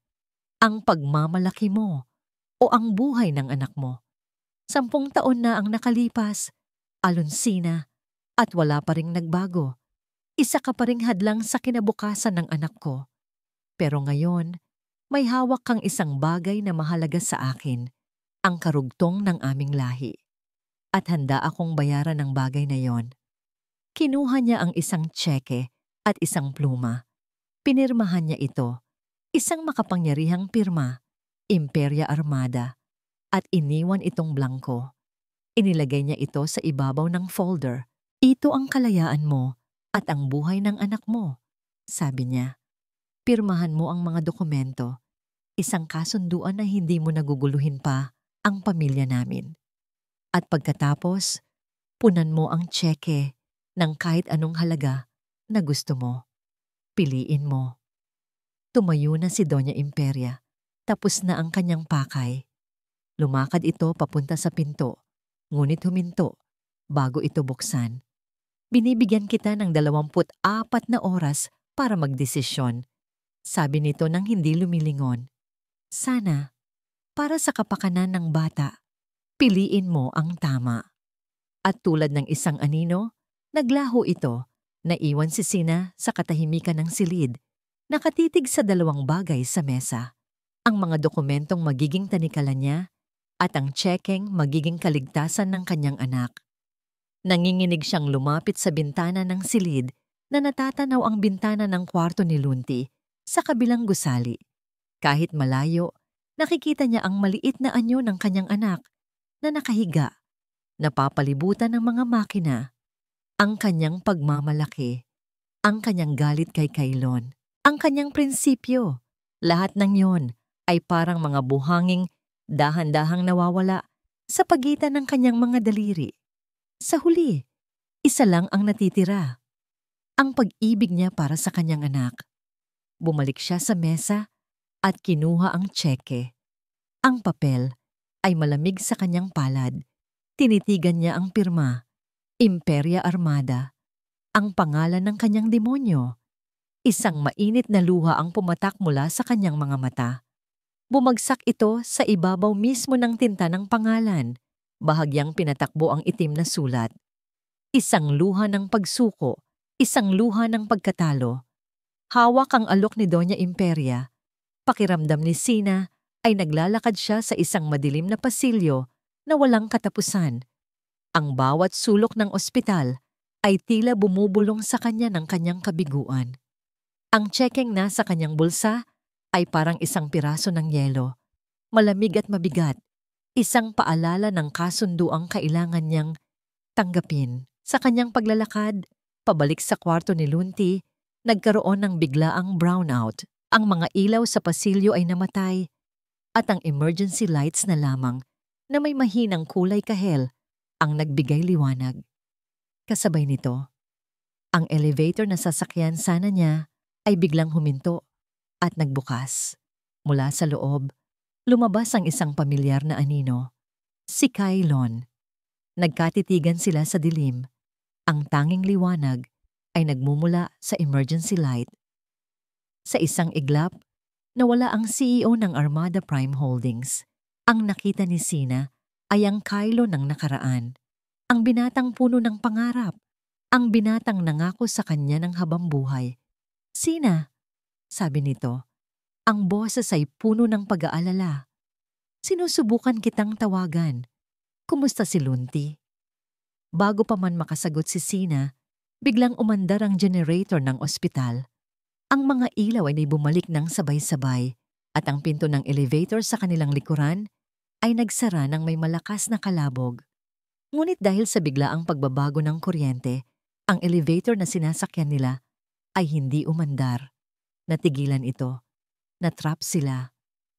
Ang pagmamalaki mo o ang buhay ng anak mo. 10 taon na ang nakalipas, alunsina, at wala pa ring nagbago. Isa ka pa ring hadlang sa kinabukasan ng anak ko. Pero ngayon, may hawak kang isang bagay na mahalaga sa akin. Ang karugtong ng aming lahi. At handa akong bayaran ng bagay na yon. Kinuha niya ang isang tseke at isang pluma. Pinirmahan niya ito, isang makapangyarihang pirma, Imperia Armada, at iniwan itong blangko. Inilagay niya ito sa ibabaw ng folder. Ito ang kalayaan mo at ang buhay ng anak mo, sabi niya. Pirmahan mo ang mga dokumento, isang kasunduan na hindi mo naguguluhin pa ang pamilya namin. At pagkatapos, punan mo ang tseke ng kahit anong halaga na gusto mo. Piliin mo. Tumayo na si Doña Imperia. Tapos na ang kanyang pakay. Lumakad ito papunta sa pinto, ngunit huminto bago ito buksan. Binibigyan kita ng 24 na oras para magdesisyon, sabi nito nang hindi lumilingon. Sana, para sa kapakanan ng bata, piliin mo ang tama. At tulad ng isang anino, naglaho ito, naiwan si Sina sa katahimikan ng silid, nakatitig sa 2 bagay sa mesa. Ang mga dokumentong magiging tanikalan niya at ang tsekeng magiging kaligtasan ng kanyang anak. Nanginginig siyang lumapit sa bintana ng silid na natatanaw ang bintana ng kwarto ni Lunti sa kabilang gusali. Kahit malayo, nakikita niya ang maliit na anyo ng kanyang anak na nakahiga, napapalibutan ng mga makina. ang kanyang pagmamalaki, ang kanyang galit kay Kailon, ang kanyang prinsipyo. Lahat ng yon ay parang mga buhanging dahan-dahang nawawala sa pagitan ng kanyang mga daliri. Sa huli, isa lang ang natitira, ang pag-ibig niya para sa kanyang anak. Bumalik siya sa mesa at kinuha ang tseke. Ang papel ay malamig sa kanyang palad. Tinitigan niya ang pirma, Imperia Armada, ang pangalan ng kanyang demonyo. Isang mainit na luha ang pumatak mula sa kanyang mga mata. Bumagsak ito sa ibabaw mismo ng tinta ng pangalan. Bahagyang pinatakbo ang itim na sulat. Isang luha ng pagsuko, isang luha ng pagkatalo. Hawak ang alok ni Doña Imperia. Pakiramdam ni Sina ay naglalakad siya sa isang madilim na pasilyo na walang katapusan. Ang bawat sulok ng ospital ay tila bumubulong sa kanya ng kanyang kabiguan. Ang tsekeng nasa kanyang bulsa ay parang isang piraso ng yelo, malamig at mabigat, isang paalala ng kasunduang kailangan niyang tanggapin. Sa kanyang paglalakad, pabalik sa kwarto ni Lunti, nagkaroon ng biglaang brownout. Ang mga ilaw sa pasilyo ay namatay at ang emergency lights na lamang na may mahinang kulay kahel ang nagbigay liwanag. Kasabay nito, ang elevator na sasakyan sana niya ay biglang huminto at nagbukas. Mula sa loob, lumabas ang isang pamilyar na anino, si Kailon. Nagkatitigan sila sa dilim. Ang tanging liwanag ay nagmumula sa emergency light. Sa isang iglap, nawala ang CEO ng Armada Prime Holdings. Ang nakita ni Sina ay ang Kailon ng nakaraan. Ang binatang puno ng pangarap. Ang binatang nangako sa kanya ng habang buhay. Sina, sabi nito, ang boses ay puno ng pag-aalala. Sinusubukan kitang tawagan. Kumusta si Lunti? Bago pa man makasagot si Sina, biglang umandar ang generator ng ospital. Ang mga ilaw ay bumalik ng sabay-sabay at ang pinto ng elevator sa kanilang likuran ay nagsara ng may malakas na kalabog. Ngunit dahil sa biglaang pagbabago ng kuryente, ang elevator na sinasakyan nila ay hindi umandar. Natigilan ito. Natrap sila.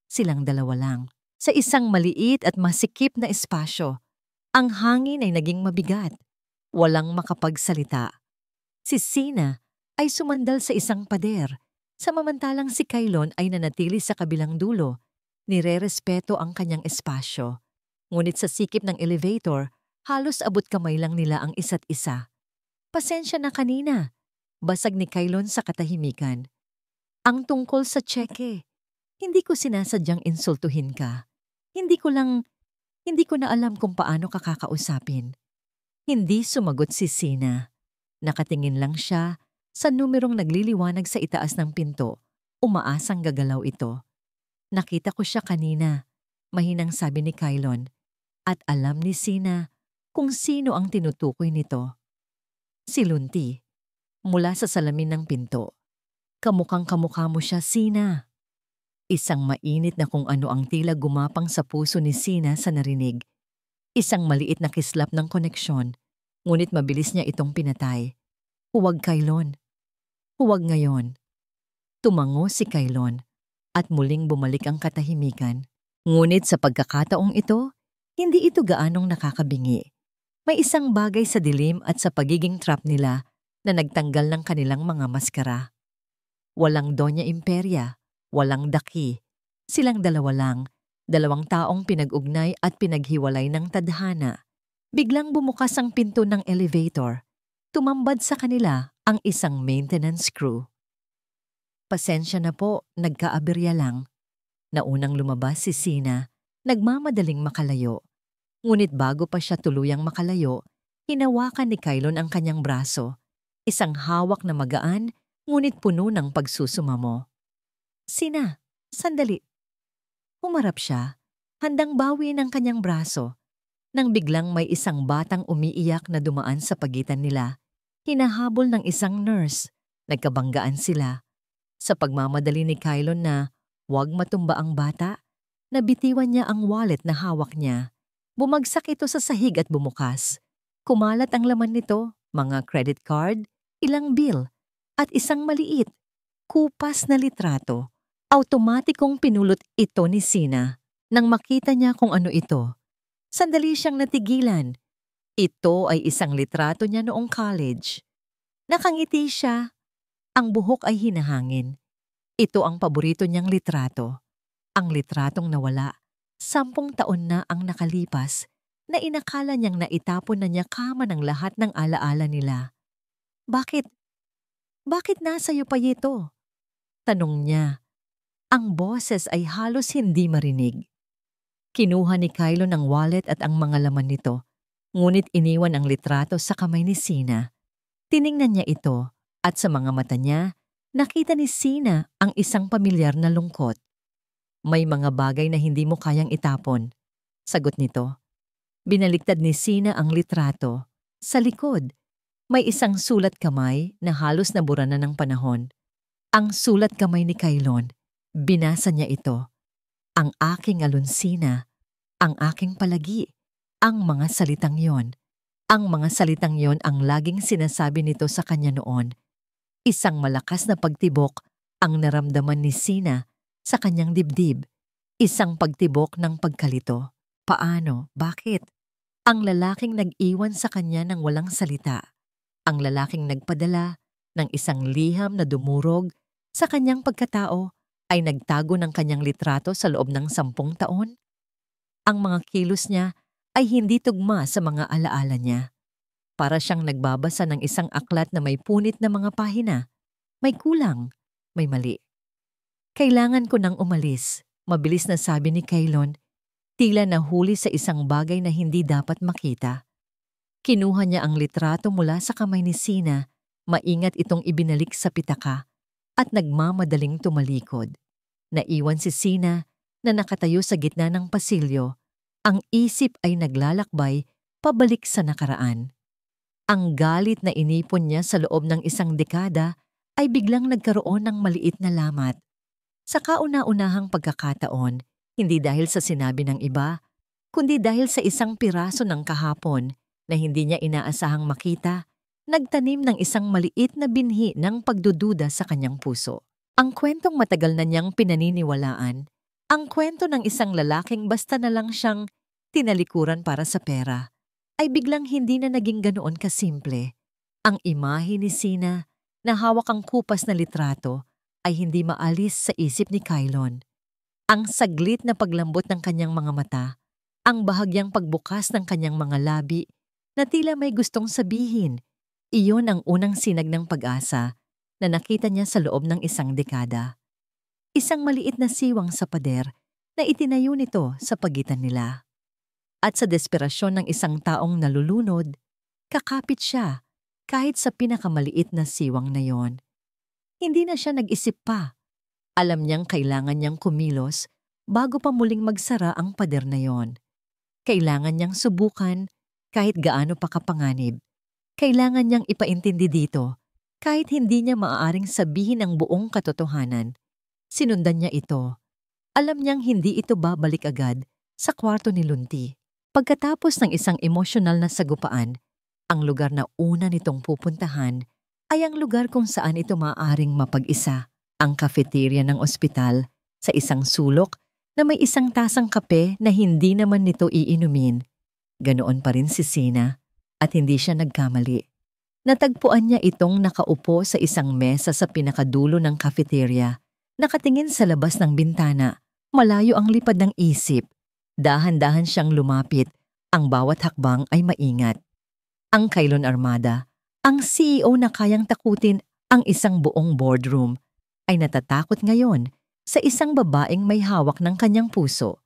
Silang dalawa lang. Sa isang maliit at masikip na espasyo, ang hangin ay naging mabigat. Walang makapagsalita. Si Sina ay sumandal sa isang pader, samantalang si Kailon ay nanatili sa kabilang dulo. Nirerespeto ang kanyang espasyo. Ngunit sa sikip ng elevator, halos abot kamay lang nila ang isa't isa. Pasensya na kanina. Basag ni Kailon sa katahimikan. Ang tungkol sa tseke. Hindi ko sinasadyang insultuhin ka. Hindi ko na alam kung paano ka kakausapin. Hindi sumagot si Sina. Nakatingin lang siya sa numerong nagliliwanag sa itaas ng pinto. Umaasang gagalaw ito. Nakita ko siya kanina, mahinang sabi ni Kailon. At alam ni Sina kung sino ang tinutukoy nito. Si Lunti, mula sa salamin ng pinto. Kamukhang kamukha mo siya, Sina. Isang mainit na kung ano ang tila gumapang sa puso ni Sina sa narinig. Isang maliit na kislap ng koneksyon, ngunit mabilis niya itong pinatay. Huwag, Kailon. Huwag ngayon. Tumango si Kailon at muling bumalik ang katahimikan. Ngunit sa pagkakataong ito, hindi ito gaanong nakakabingi. May isang bagay sa dilim at sa pagiging trap nila na nagtanggal ng kanilang mga maskara. Walang Doña Imperia, walang Daki. Silang dalawa lang, dalawang taong pinag-ugnay at pinaghiwalay ng tadhana. Biglang bumukas ang pinto ng elevator. Tumambad sa kanila ang isang maintenance crew. Pasensya na po, nagkaaberya lang. Naunang lumabas si Sina, nagmamadaling makalayo. Ngunit bago pa siya tuluyang makalayo, hinawakan ni Kailon ang kanyang braso. Isang hawak na magaan, ngunit puno ng pagsusumamo. Sina, sandali. Humarap siya, handang bawiin ang kanyang braso. Nang biglang may isang batang umiiyak na dumaan sa pagitan nila. Hinahabol ng isang nurse. Nagkabanggaan sila. Sa pagmamadali ni Kailon na huwag matumba ang bata, nabitiwan niya ang wallet na hawak niya. Bumagsak ito sa sahig at bumukas. Kumalat ang laman nito, mga credit card, ilang bill, at isang maliit, kupas na litrato. Automatikong pinulot ito ni Sina. Nang makita niya kung ano ito, sandali siyang natigilan. Ito ay isang litrato niya noong college. Nakangiti siya. Ang buhok ay hinahangin. Ito ang paborito niyang litrato. Ang litratong nawala. 10 taon na ang nakalipas na inakala niyang naitapon na niya kama ng lahat ng alaala nila. Bakit? Bakit nasa iyo pa ito? Tanong niya. Ang boses ay halos hindi marinig. Kinuha ni Kylo ng wallet at ang mga laman nito, ngunit iniwan ang litrato sa kamay ni Sina. Tiningnan niya ito at sa mga mata niya, nakita ni Sina ang isang pamilyar na lungkot. May mga bagay na hindi mo kayang itapon. Sagot nito. Binaliktad ni Sina ang litrato. Sa likod, may isang sulat kamay na halos nabura na ng panahon. Ang sulat kamay ni Kylon. Binasa niya ito. Ang aking alunsina, ang aking palagi, ang mga salitang yon. Ang mga salitang yon ang laging sinasabi nito sa kanya noon. Isang malakas na pagtibok ang naramdaman ni Sina sa kanyang dibdib. Isang pagtibok ng pagkalito. Paano? Bakit? Ang lalaking nag-iwan sa kanya ng walang salita. Ang lalaking nagpadala ng isang liham na dumurog sa kanyang pagkatao ay nagtago ng kanyang litrato sa loob ng 10 taon? Ang mga kilos niya ay hindi tugma sa mga alaala niya. Para siyang nagbabasa ng isang aklat na may punit na mga pahina. May kulang, may mali. Kailangan ko nang umalis, mabilis na sabi ni Kylon, tila nahuli sa isang bagay na hindi dapat makita. Kinuha niya ang litrato mula sa kamay ni Sina, maingat itong ibinalik sa pitaka, at nagmamadaling tumalikod. Naiwan si Sina na nakatayo sa gitna ng pasilyo. Ang isip ay naglalakbay pabalik sa nakaraan. Ang galit na inipon niya sa loob ng isang dekada ay biglang nagkaroon ng maliit na lamat. Sa kauna-unahang pagkakataon, hindi dahil sa sinabi ng iba, kundi dahil sa isang piraso ng kahapon na hindi niya inaasahang makita, nagtanim ng isang maliit na binhi ng pagdududa sa kanyang puso. Ang kwentong matagal na niyang pinaniniwalaan, ang kwento ng isang lalaking basta na lang siyang tinalikuran para sa pera, ay biglang hindi na naging ganoon kasimple. Ang imahe ni Sina na hawak ang kupas na litrato ay hindi maalis sa isip ni Kylon. Ang saglit na paglambot ng kanyang mga mata, ang bahagyang pagbukas ng kanyang mga labi na tila may gustong sabihin, iyon ang unang sinag ng pag-asa na nakita niya sa loob ng isang dekada. Isang maliit na siwang sa pader na itinayo nito sa pagitan nila. At sa desperasyon ng isang taong nalulunod, kakapit siya kahit sa pinakamaliit na siwang na yon. Hindi na siya nag-isip pa. Alam niyang kailangan niyang kumilos bago pa muling magsara ang pader na yon. Kailangan niyang subukan kahit gaano pa kapanganib. Kailangan niyang ipaintindi dito kahit hindi niya maaaring sabihin ang buong katotohanan. Sinundan niya ito. Alam niyang hindi ito babalik agad sa kwarto ni Lunti. Pagkatapos ng isang emosyonal na sagupaan, ang lugar na una nitong pupuntahan ay ang lugar kung saan ito maaaring mapag-isa, ang cafeteria ng ospital, sa isang sulok na may isang tasang kape na hindi naman nito iinumin. Ganoon pa rin si Sina. At hindi siya nagkamali. Natagpuan niya itong nakaupo sa isang mesa sa pinakadulo ng cafeteria, nakatingin sa labas ng bintana, malayo ang lipad ng isip. Dahan-dahan siyang lumapit, ang bawat hakbang ay maingat. Ang Kylon Armada, ang CEO na kayang takutin ang isang buong boardroom, ay natatakot ngayon sa isang babaeng may hawak ng kanyang puso.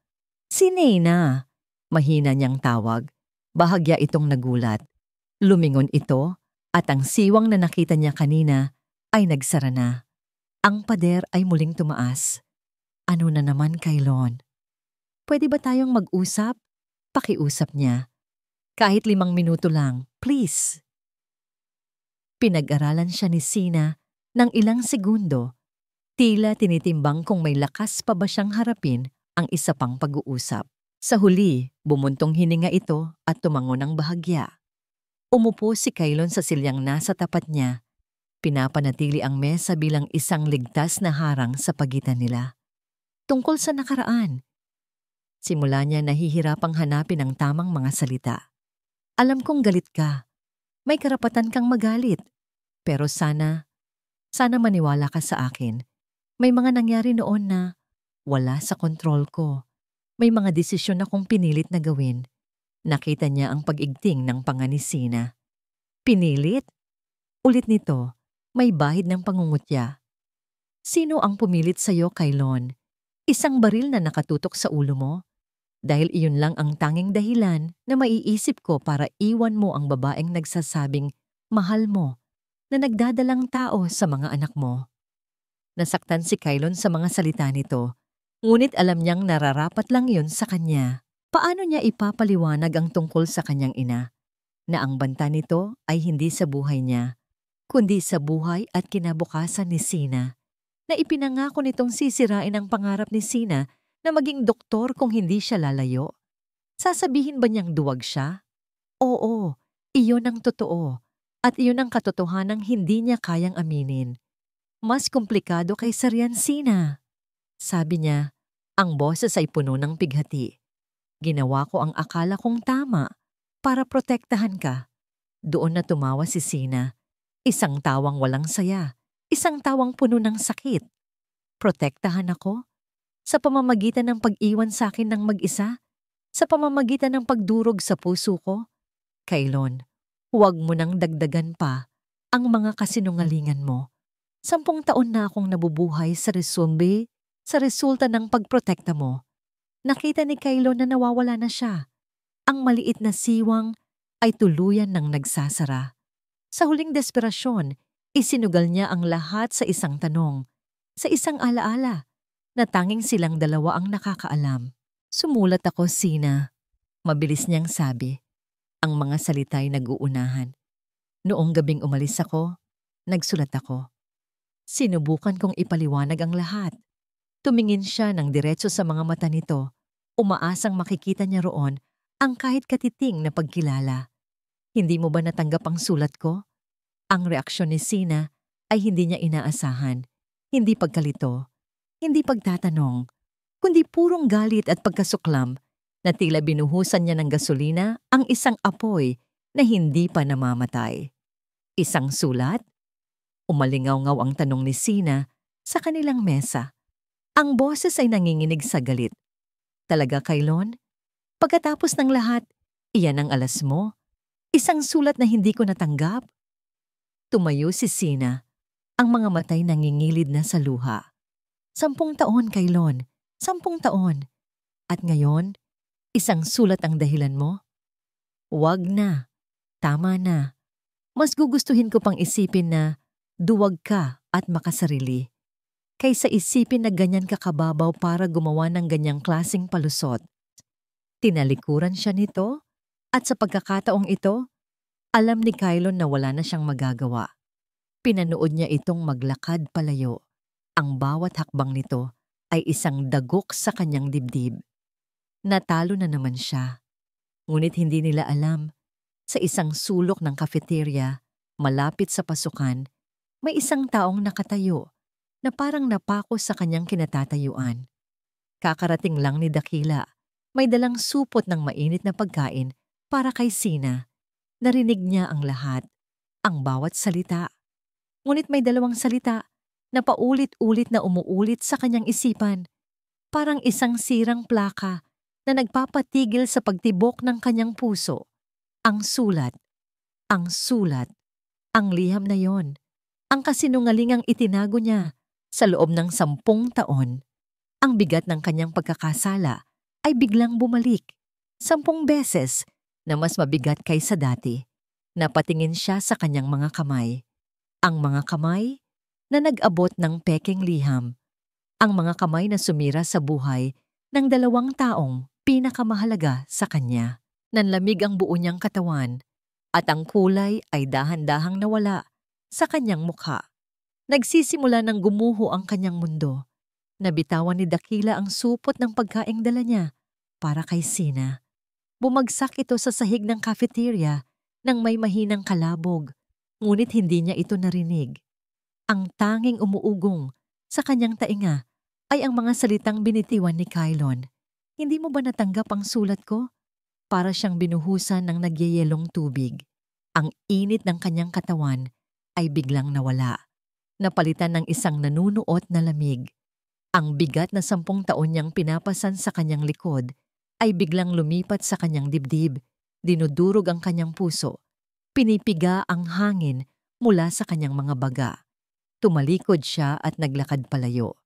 Si Nena, mahina niyang tawag. Bahagya itong nagulat. Lumingon ito at ang siwang na nakita niya kanina ay nagsara na. Ang pader ay muling tumaas. Ano na naman, Kylon? Pwede ba tayong mag-usap? Pakiusap niya. Kahit 5 minuto lang, please. Pinag-aralan siya ni Sina ng ilang segundo. Tila tinitimbang kung may lakas pa ba siyang harapin ang isa pang pag-uusap. Sa huli, bumuntong hininga ito at tumango ng bahagya. Umupo si Kailon sa silyang nasa tapat niya. Pinapanatili ang mesa bilang isang ligtas na harang sa pagitan nila. Tungkol sa nakaraan, simula niya nahihirapang hanapin ang tamang mga salita. Alam kong galit ka. May karapatan kang magalit. Pero sana maniwala ka sa akin. May mga nangyari noon na wala sa kontrol ko. May mga desisyon akong pinilit na gawin. Nakita niya ang pag-igting ng panga ni Sina. Pinilit? Ulit nito, may bahid ng pangungutya. Sino ang pumilit sa'yo, Kailon? Isang baril na nakatutok sa ulo mo? Dahil iyon lang ang tanging dahilan na maiisip ko para iwan mo ang babaeng nagsasabing mahal mo na nagdadalang tao sa mga anak mo. Nasaktan si Kailon sa mga salita nito, ngunit alam niyang nararapat lang yun sa kanya. Paano niya ipapaliwanag ang tungkol sa kanyang ina, na ang banta nito ay hindi sa buhay niya, kundi sa buhay at kinabukasan ni Sina, na ipinangako nitong sisirain ang pangarap ni Sina na maging doktor kung hindi siya lalayo? Sasabihin ba niyang duwag siya? Oo, iyon ang totoo, at iyon ang katotohanang hindi niya kayang aminin. Mas komplikado kaysa riyan, Sina. Sabi niya, ang boses ay puno ng pighati. Ginawa ko ang akala kong tama para protektahan ka. Doon na tumawa si Sina. Isang tawang walang saya. Isang tawang puno ng sakit. Protektahan ako? Sa pamamagitan ng pag-iwan sa akin ng mag-isa? Sa pamamagitan ng pagdurog sa puso ko? Kailon, huwag mo nang dagdagan pa ang mga kasinungalingan mo. 10 taon na akong nabubuhay sa resulta ng pagprotekta mo. Nakita ni Kailon na nawawala na siya. Ang maliit na siwang ay tuluyan ng nagsasara. Sa huling desperasyon, isinugal niya ang lahat sa isang tanong, sa isang alaala, na tanging silang dalawa ang nakakaalam. Sumulat ako, Sina. Mabilis niyang sabi. Ang mga salita'y nag-uunahan. Noong gabing umalis ako, nagsulat ako. Sinubukan kong ipaliwanag ang lahat. Tumingin siya ng diretso sa mga mata nito, umaasang makikita niya roon ang kahit katiting na pagkilala. Hindi mo ba natanggap ang sulat ko? Ang reaksyon ni Sina ay hindi niya inaasahan. Hindi pagkalito, hindi pagtatanong, kundi purong galit at pagkasuklam na tila binuhusan niya ng gasolina ang isang apoy na hindi pa namamatay. Isang sulat? Umalingaw-ngaw ang tanong ni Sina sa kanilang mesa. Ang boses ay nanginginig sa galit. Talaga, Kailon? Pagkatapos ng lahat, iyan ang alas mo? Isang sulat na hindi ko natanggap? Tumayo si Sina. Ang mga matay nangingilid na sa luha. 10 taon, Kailon. 10 taon. At ngayon, isang sulat ang dahilan mo? Wag na. Tama na. Mas gugustuhin ko pang isipin na duwag ka at makasarili, kaysa isipin na ganyan ka kababaw para gumawa ng ganyang klaseng palusot. Tinalikuran siya nito, at sa pagkakataong ito, alam ni Kailon na wala na siyang magagawa. Pinanood niya itong maglakad palayo. Ang bawat hakbang nito ay isang dagok sa kanyang dibdib. Natalo na naman siya. Ngunit hindi nila alam, sa isang sulok ng cafeteria, malapit sa pasukan, may isang taong nakatayo na parang napako sa kanyang kinatatayuan. Kakarating lang ni Dakila, may dalang supot ng mainit na pagkain para kay Sina. Narinig niya ang lahat, ang bawat salita. Ngunit may 2 salita na paulit-ulit na umuulit sa kanyang isipan, parang isang sirang plaka na nagpapatigil sa pagtibok ng kanyang puso. Ang sulat, ang sulat, ang liham na yon, ang kasinungalingang itinago niya sa loob ng 10 taon. Ang bigat ng kanyang pagkakasala ay biglang bumalik 10 beses na mas mabigat kaysa dati. Napatingin siya sa kanyang mga kamay. Ang mga kamay na nag-abot ng peking liham. Ang mga kamay na sumira sa buhay ng 2 taong pinakamahalaga sa kanya. Nanlamig ang buo niyang katawan at ang kulay ay dahan-dahang nawala sa kanyang mukha. Nagsisimula ng gumuho ang kanyang mundo. Nabitawan ni Dakila ang supot ng pagkaing dala niya para kay Sina. Bumagsak ito sa sahig ng cafeteria ng may mahinang kalabog, ngunit hindi niya ito narinig. Ang tanging umuugong sa kanyang tainga ay ang mga salitang binitiwan ni Kylon. Hindi mo ba natanggap ang sulat ko? Para siyang binuhusan ng nagyayelong tubig. Ang init ng kanyang katawan ay biglang nawala. Napalitan ng isang nanunuot na lamig. Ang bigat na 10 taon niyang pinapasan sa kanyang likod ay biglang lumipat sa kanyang dibdib. Dinudurog ang kanyang puso. Pinipiga ang hangin mula sa kanyang mga baga. Tumalikod siya at naglakad palayo.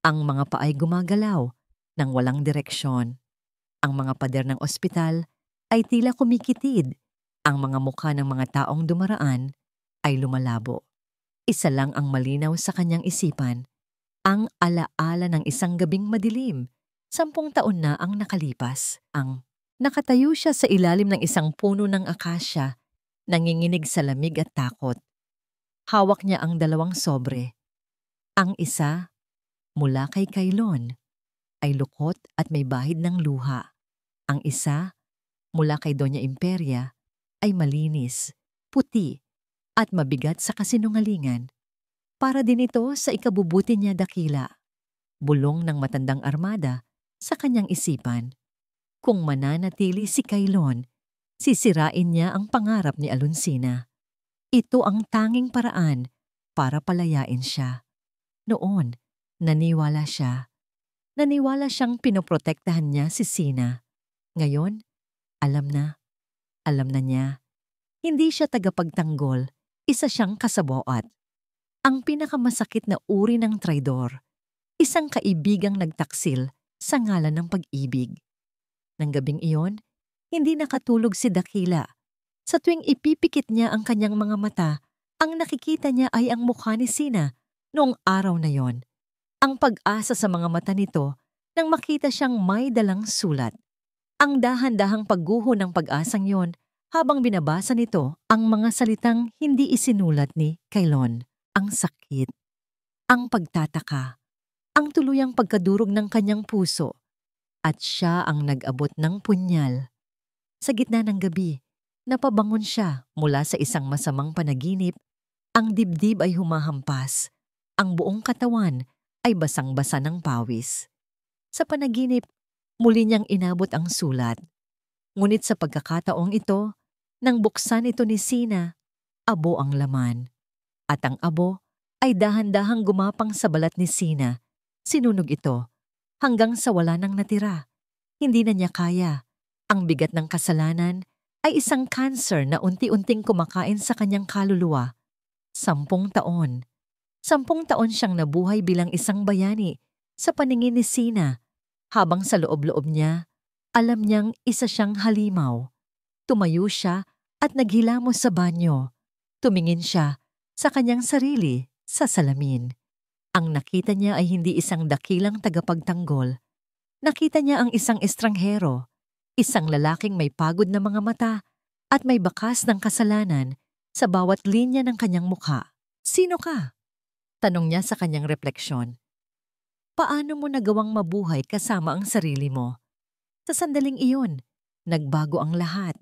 Ang mga paay gumagalaw nang walang direksyon. Ang mga pader ng ospital ay tila kumikitid. Ang mga mukha ng mga taong dumaraan ay lumalabo. Isa lang ang malinaw sa kanyang isipan, ang alaala ng isang gabing madilim. 10 taon na ang nakalipas. Nakatayo siya sa ilalim ng isang puno ng akasya, nanginginig sa lamig at takot. Hawak niya ang 2 sobre. Ang isa, mula kay Kylon, ay lukot at may bahid ng luha. Ang isa, mula kay Doña Imperia, ay malinis, puti, at mabigat sa kasinungalingan. Para din ito sa ikabubuti niya dakila. Bulong ng matandang armada sa kanyang isipan. Kung mananatili si Kylon, sisirain niya ang pangarap ni Alonsina. Ito ang tanging paraan para palayain siya. Noon, naniwala siya. Naniwala siyang pinoprotektahan niya si Sina. Ngayon, alam na niya. Hindi siya tagapagtanggol, isa siyang kasaboat. Ang pinakamasakit na uri ng traidor, isang kaibigang nagtaksil sa ngalan ng pag-ibig. Nang gabing iyon, hindi nakatulog si Dakila. Sa tuwing ipipikit niya ang kanyang mga mata, ang nakikita niya ay ang mukha ni Sina noong araw na yon. Ang pag-asa sa mga mata nito nang makita siyang may dalang sulat. Ang dahan-dahang pagguho ng pag-asang yon habang binabasa nito ang mga salitang hindi isinulat ni Kylon. Ang sakit, ang pagtataka, ang tuluyang pagkadurog ng kanyang puso, at siya ang nag-abot ng punyal. Sa gitna ng gabi, napabangon siya mula sa isang masamang panaginip. Ang dibdib ay humahampas. Ang buong katawan ay basang-basa ng pawis. Sa panaginip, muli niyang inabot ang sulat. Ngunit sa pagkakataong ito, nang buksan ito ni Sina, abo ang laman. At ang abo ay dahan-dahang gumapang sa balat ni Sina. Sinunog ito hanggang sa wala nang natira. Hindi na niya kaya. Ang bigat ng kasalanan ay isang cancer na unti-unting kumakain sa kanyang kaluluwa. 10 taon. 10 taon siyang nabuhay bilang isang bayani sa paningin ni Sina. Habang sa loob-loob niya, alam niyang isa siyang halimaw. Tumayo siya at naghilamos sa banyo. Tumingin siya sa kanyang sarili sa salamin. Ang nakita niya ay hindi isang dakilang tagapagtanggol. Nakita niya ang isang estranghero, isang lalaking may pagod na mga mata at may bakas ng kasalanan sa bawat linya ng kanyang mukha. "Sino ka?" tanong niya sa kanyang refleksyon. "Paano mo nagawang mabuhay kasama ang sarili mo?" Sa sandaling iyon, nagbago ang lahat.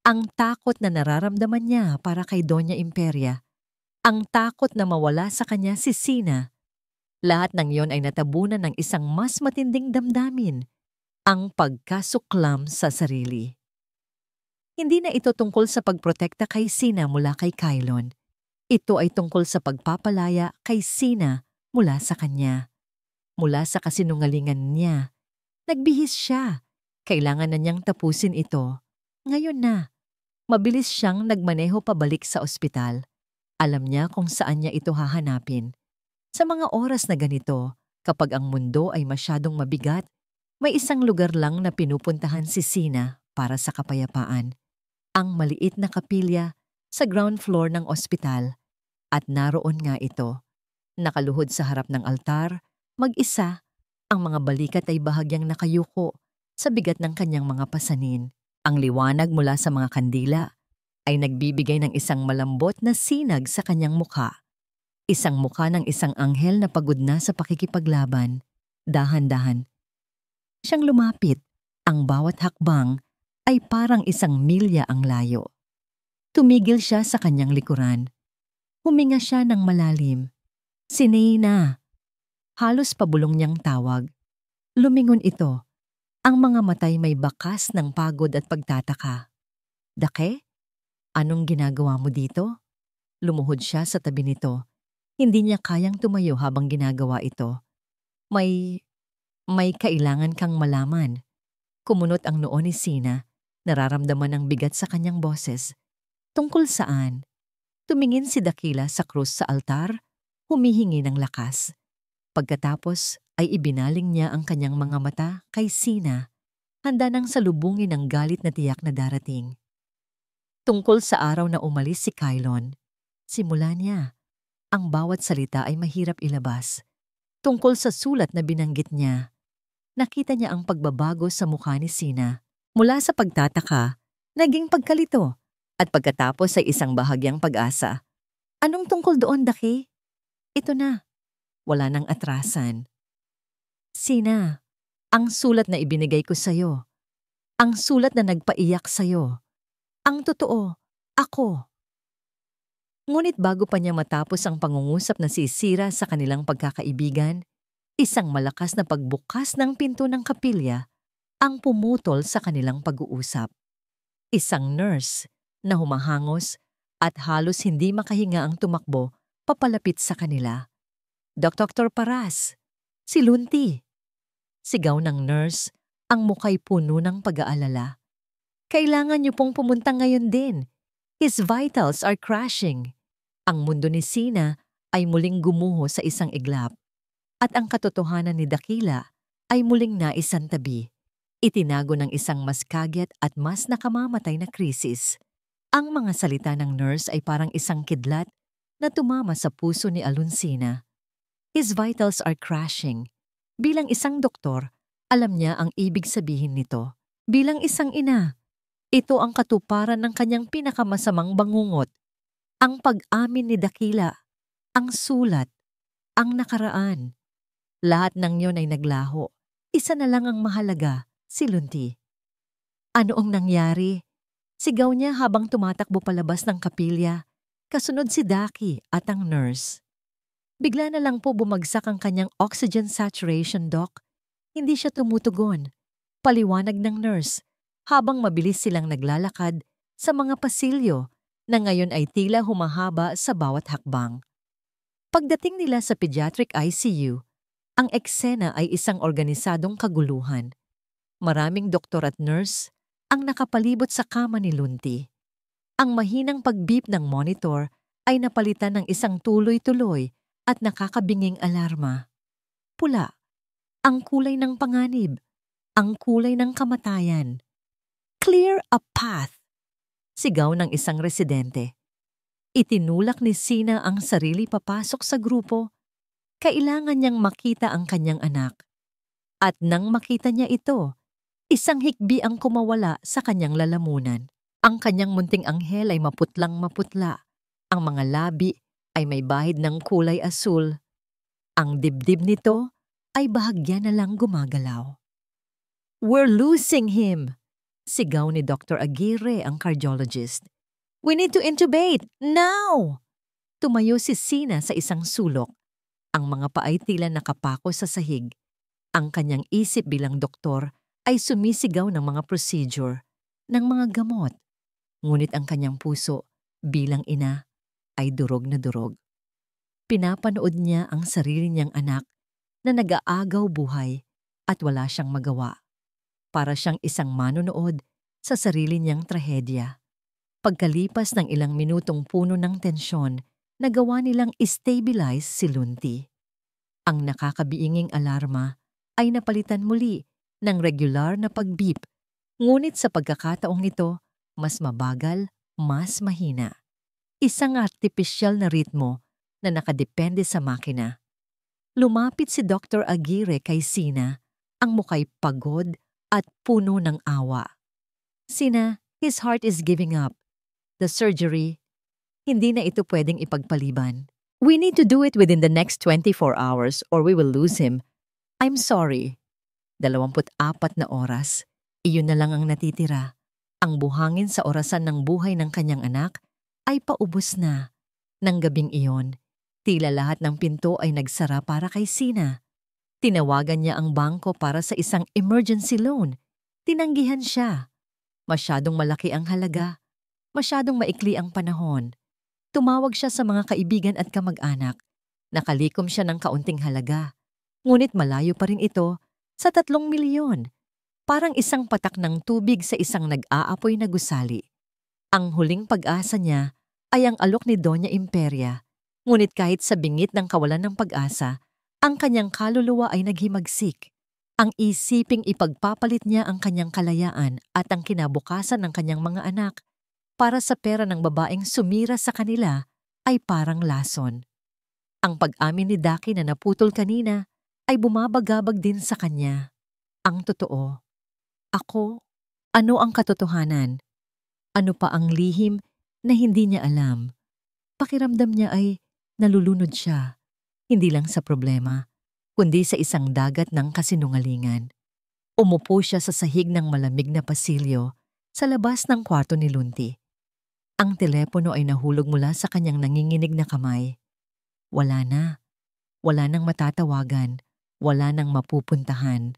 Ang takot na nararamdaman niya para kay Doña Imperia, ang takot na mawala sa kanya si Sina, lahat ng iyon ay natabunan ng isang mas matinding damdamin, ang pagkasuklam sa sarili. Hindi na ito tungkol sa pagprotekta kay Sina mula kay Kylon. Ito ay tungkol sa pagpapalaya kay Sina mula sa kanya. Mula sa kasinungalingan niya. Nagbihis siya. Kailangan na niyang tapusin ito. Ngayon na. Mabilis siyang nagmaneho pabalik sa ospital. Alam niya kung saan niya ito hahanapin. Sa mga oras na ganito, kapag ang mundo ay masyadong mabigat, may isang lugar lang na pinupuntahan si Sina para sa kapayapaan. Ang maliit na kapilya sa ground floor ng ospital. At naroon nga ito. Nakaluhod sa harap ng altar, mag-isa, ang mga balikat ay bahagyang nakayuko sa bigat ng kanyang mga pasanin. Ang liwanag mula sa mga kandila ay nagbibigay ng isang malambot na sinag sa kanyang mukha. Isang mukha ng isang anghel na pagod na sa pakikipaglaban. Dahan-dahan siyang lumapit. Ang bawat hakbang ay parang isang milya ang layo. Tumigil siya sa kanyang likuran. Huminga siya ng malalim. Sina! Halos pabulong niyang tawag. Lumingon ito. Ang mga matay may bakas ng pagod at pagtataka. Dake? Anong ginagawa mo dito? Lumuhod siya sa tabi nito. Hindi niya kayang tumayo habang ginagawa ito. May kailangan kang malaman. Kumunot ang noo ni Sina. Nararamdaman ang bigat sa kanyang boses. Tungkol saan? Tumingin si Dakila sa krus sa altar, humihingi ng lakas. Pagkatapos ay ibinaling niya ang kanyang mga mata kay Sina, handa nang salubungin ang galit na tiyak na darating. Tungkol sa araw na umalis si Kylon, simula niya. Ang bawat salita ay mahirap ilabas. Tungkol sa sulat na binanggit niya, nakita niya ang pagbabago sa mukha ni Sina. Mula sa pagtataka, naging pagkalito, at pagkatapos ay isang bahagyang pag-asa. Anong tungkol doon, Daki? Ito na. Wala nang atrasan. Sina, ang sulat na ibinigay ko sa'yo. Ang sulat na nagpaiyak sa'yo. Ang totoo, ako. Ngunit bago pa niya matapos ang pangungusap na sisira sa kanilang pagkakaibigan, isang malakas na pagbukas ng pinto ng kapilya ang pumutol sa kanilang pag-uusap. Isang nurse na humahangos at halos hindi makahinga ang tumakbo papalapit sa kanila. Dr. Paras, si Lunti. Sigaw ng nurse, ang muka'y puno ng pag-aalala. Kailangan niyo pong pumunta ngayon din. His vitals are crashing. Ang mundo ni Sina ay muling gumuho sa isang iglap. At ang katotohanan ni Dakila ay muling naisantabi. Itinago ng isang mas kagyat at mas nakamamatay na krisis. Ang mga salita ng nurse ay parang isang kidlat na tumama sa puso ni Aluncina. His vitals are crashing. Bilang isang doktor, alam niya ang ibig sabihin nito. Bilang isang ina, ito ang katuparan ng kanyang pinakamasamang bangungot. Ang pag-amin ni Dakila, ang sulat, ang nakaraan. Lahat ng yon ay naglaho. Isa na lang ang mahalaga, si Lunti. Ano ang nangyari? Sigaw niya habang tumatakbo palabas ng kapilya. Kasunod si Daki at ang nurse. Bigla na lang po bumagsak ang kanyang oxygen saturation, Doc. Hindi siya tumutugon. Paliwanag ng nurse habang mabilis silang naglalakad sa mga pasilyo na ngayon ay tila humahaba sa bawat hakbang. Pagdating nila sa pediatric ICU, ang eksena ay isang organisadong kaguluhan. Maraming doktor at nurse ang nakapalibot sa kama ni Lunti. Ang mahinang pag-beep ng monitor ay napalitan ng isang tuloy-tuloy at nakakabinging alarma. Pula, ang kulay ng panganib, ang kulay ng kamatayan. Clear a path, sigaw ng isang residente. Itinulak ni Sina ang sarili papasok sa grupo. Kailangan niyang makita ang kanyang anak. At nang makita niya ito, isang hikbi ang kumawala sa kanyang lalamunan. Ang kanyang munting anghel ay maputlang maputla. Ang mga labi ay may bahid ng kulay asul. Ang dibdib nito ay bahagya na lang gumagalaw. We're losing him! Sigaw ni Dr. Aguirre, ang cardiologist. We need to intubate! Now! Tumayo si Sina sa isang sulok. Ang mga paay tila nakapako sa sahig. Ang kanyang isip bilang doktor ay sumisigaw ng mga procedure, ng mga gamot. Ngunit ang kanyang puso bilang ina ay durog na durog. Pinapanood niya ang sarili niyang anak na nag-aagaw buhay at wala siyang magawa. Para siyang isang manonood sa sarili niyang trahedya. Pagkalipas ng ilang minutong puno ng tensyon, nagawa nilang stabilize si Lunti. Ang nakakabiinging alarma ay napalitan muli ng regular na pag-beep, ngunit sa pagkakataong ito, mas mabagal, mas mahina. Isang artipisyal na ritmo na nakadepende sa makina. Lumapit si Dr. Aguirre kay Sina, ang muka'y pagod at puno ng awa. Sina, his heart is giving up. The surgery, hindi na ito pwedeng ipagpaliban. We need to do it within the next 24 hours or we will lose him. I'm sorry. 24 na oras. Iyon na lang ang natitira. Ang buhangin sa orasan ng buhay ng kanyang anak ay paubos na. Nang gabing iyon, tila lahat ng pinto ay nagsara para kay Sina. Tinawagan niya ang bangko para sa isang emergency loan. Tinanggihan siya. Masyadong malaki ang halaga. Masyadong maikli ang panahon. Tumawag siya sa mga kaibigan at kamag-anak. Nakalikom siya ng kaunting halaga. Ngunit malayo pa rin ito sa 3 milyon. Parang isang patak ng tubig sa isang nag-aapoy na gusali. Ang huling pag-asa niya ay ang alok ni Doña Imperia. Ngunit kahit sa bingit ng kawalan ng pag-asa, ang kanyang kaluluwa ay naghimagsik. Ang isiping ipagpapalit niya ang kanyang kalayaan at ang kinabukasan ng kanyang mga anak para sa pera ng babaeng sumira sa kanila ay parang lason. Ang pag-amin ni Daki na naputol kanina ay bumabagabag din sa kanya. Ang totoo. Ako, ano ang katotohanan? Ano pa ang lihim na hindi niya alam? Pakiramdam niya ay nalulunod siya. Hindi lang sa problema, kundi sa isang dagat ng kasinungalingan. Umupo siya sa sahig ng malamig na pasilyo sa labas ng kwarto ni Lunti. Ang telepono ay nahulog mula sa kanyang nanginginig na kamay. Wala na. Wala nang matatawagan. Wala nang mapupuntahan.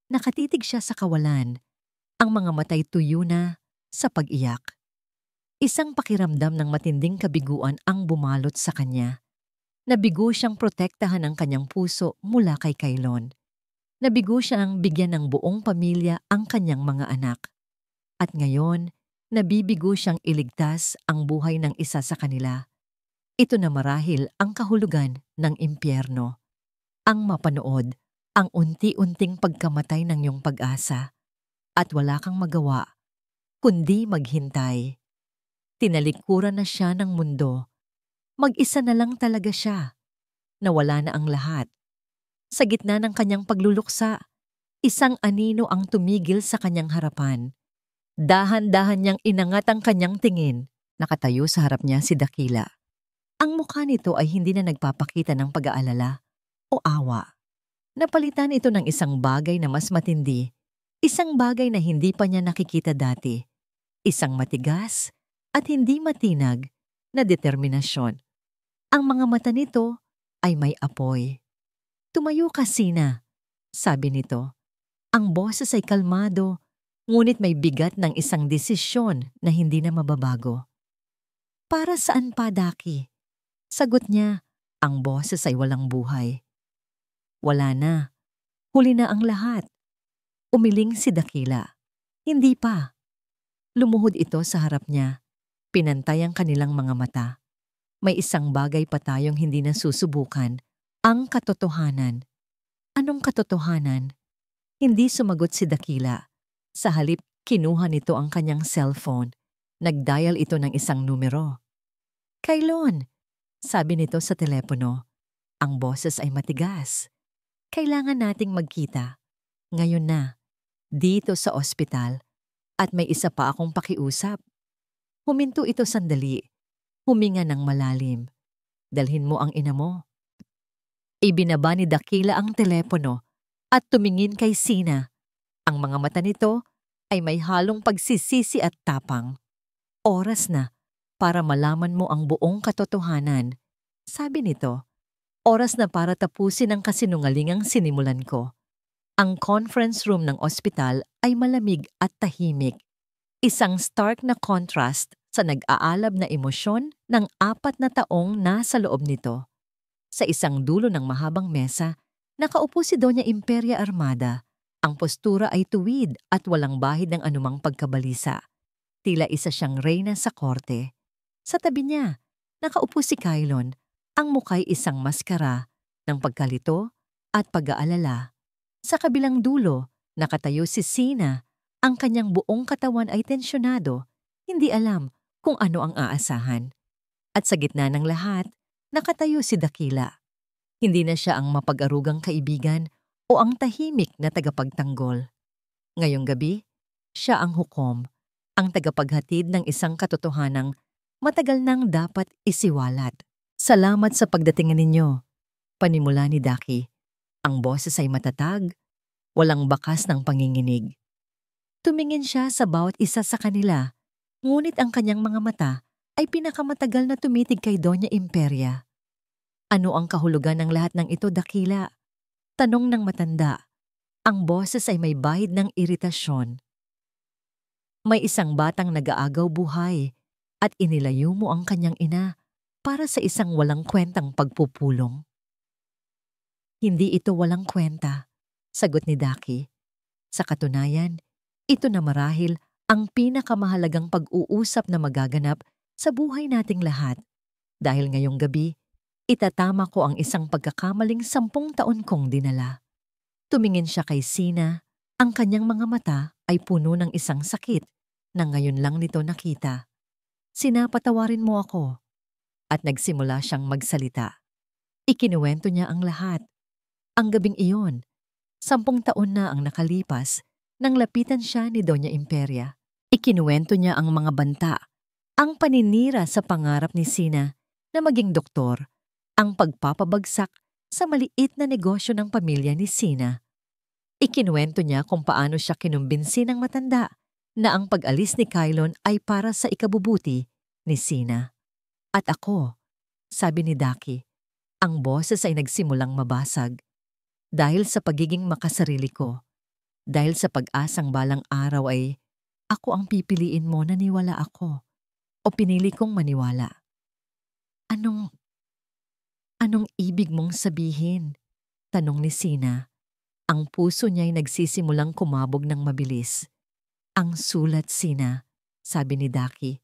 Nakatitig siya sa kawalan. Ang mga matay tuyo na sa pag-iyak. Isang pakiramdam ng matinding kabiguan ang bumalot sa kanya. Nabigo siyang protektahan ang kanyang puso mula kay Kailon. Nabigo siyang bigyan ng buong pamilya ang kanyang mga anak. At ngayon, nabibigo siyang iligtas ang buhay ng isa sa kanila. Ito na marahil ang kahulugan ng impyerno. Ang mapanood ang unti-unting pagkamatay ng iyong pag-asa. At wala kang magawa, kundi maghintay. Tinalikuran na siya ng mundo. Mag-isa na lang talaga siya. Nawala na ang lahat. Sa gitna ng kanyang pagluluksa, isang anino ang tumigil sa kanyang harapan. Dahan-dahan niyang inangat ang kanyang tingin. Nakatayo sa harap niya si Dakila. Ang mukha nito ay hindi na nagpapakita ng pag-aalala o awa. Napalitan ito ng isang bagay na mas matindi. Isang bagay na hindi pa niya nakikita dati. Isang matigas at hindi matinag na determinasyon. Ang mga mata nito ay may apoy. Tumayo ka, Sina, sabi nito. Ang boses ay kalmado, ngunit may bigat ng isang desisyon na hindi na mababago. Para saan pa, Daki? Sagot niya, ang boses ay walang buhay. Wala na. Huli na ang lahat. Umiling si Dakila. Hindi pa. Lumuhod ito sa harap niya. Pinantay ang kanilang mga mata. May isang bagay pa tayong hindi nasusubukan, ang katotohanan. Anong katotohanan? Hindi sumagot si Dakila. Sa halip, kinuha nito ang kanyang cellphone. Nag-dial ito ng isang numero. Kailon, sabi nito sa telepono. Ang boses ay matigas. Kailangan nating magkita. Ngayon na, dito sa ospital. At may isa pa akong pakiusap. Huminto ito sandali. Huminga ng malalim. Dalhin mo ang ina mo. Ibinaba ni Dakila ang telepono at tumingin kay Sina. Ang mga mata nito ay may halong pagsisisi at tapang. Oras na para malaman mo ang buong katotohanan. Sabi nito, oras na para tapusin ang kasinungalingang sinimulan ko. Ang conference room ng ospital ay malamig at tahimik. Isang stark na contrast sa nag-aalab na emosyon ng 4 na taong nasa loob nito. Sa isang dulo ng mahabang mesa, nakaupo si Doña Imperia Armada. Ang postura ay tuwid at walang bahid ng anumang pagkabalisa. Tila isa siyang reyna sa korte. Sa tabi niya, nakaupo si Kailon. Ang muka'y isang maskara ng pagkalito at pag-aalala. Sa kabilang dulo, nakatayo si Sina. Ang kanyang buong katawan ay tensyonado. Hindi alam kung ano ang aasahan. At sa gitna ng lahat, nakatayo si Dakila. Hindi na siya ang mapag-arugang kaibigan o ang tahimik na tagapagtanggol. Ngayong gabi, siya ang hukom, ang tagapaghatid ng isang katotohanang matagal nang dapat isiwalat. Salamat sa pagdating ninyo, panimula ni Daki. Ang boses ay matatag, walang bakas ng panginginig. Tumingin siya sa bawat isa sa kanila, ngunit ang kanyang mga mata ay pinakamatagal na tumitig kay Doña Imperia. Ano ang kahulugan ng lahat ng ito, dakila? Tanong ng matanda. Ang boses ay may bahid ng iritasyon. May isang batang nag-aagaw buhay at inilayo mo ang kanyang ina para sa isang walang kwentang pagpupulong. Hindi ito walang kwenta, sagot ni Daki. Sa katunayan, ito na marahil ang pinakamahalagang pag-uusap na magaganap sa buhay nating lahat. Dahil ngayong gabi, itatama ko ang isang pagkakamaling 10 taon kong dinala. Tumingin siya kay Sina, ang kanyang mga mata ay puno ng isang sakit na ngayon lang nito nakita. Sinapatawarin mo ako. At nagsimula siyang magsalita. Ikinuwento niya ang lahat. Ang gabing iyon, 10 taon na ang nakalipas nang lapitan siya ni Doña Imperia. Ikinuwento niya ang mga banta, ang paninira sa pangarap ni Sina na maging doktor, ang pagpapabagsak sa maliit na negosyo ng pamilya ni Sina. Ikinuwento niya kung paano siya kinumbinsi ng matanda na ang pag-alis ni Kylon ay para sa ikabubuti ni Sina. At ako, sabi ni Daki, ang boses ay nagsimulang mabasag. Dahil sa pagiging makasarili ko, dahil sa pag-asang balang araw ay ako ang pipiliin mo, naniwala ako o pinili kong maniwala. Anong ibig mong sabihin? Tanong ni Sina. Ang puso niya ay nagsisimulang kumabog ng mabilis. Ang sulat, Sina, sabi ni Daki.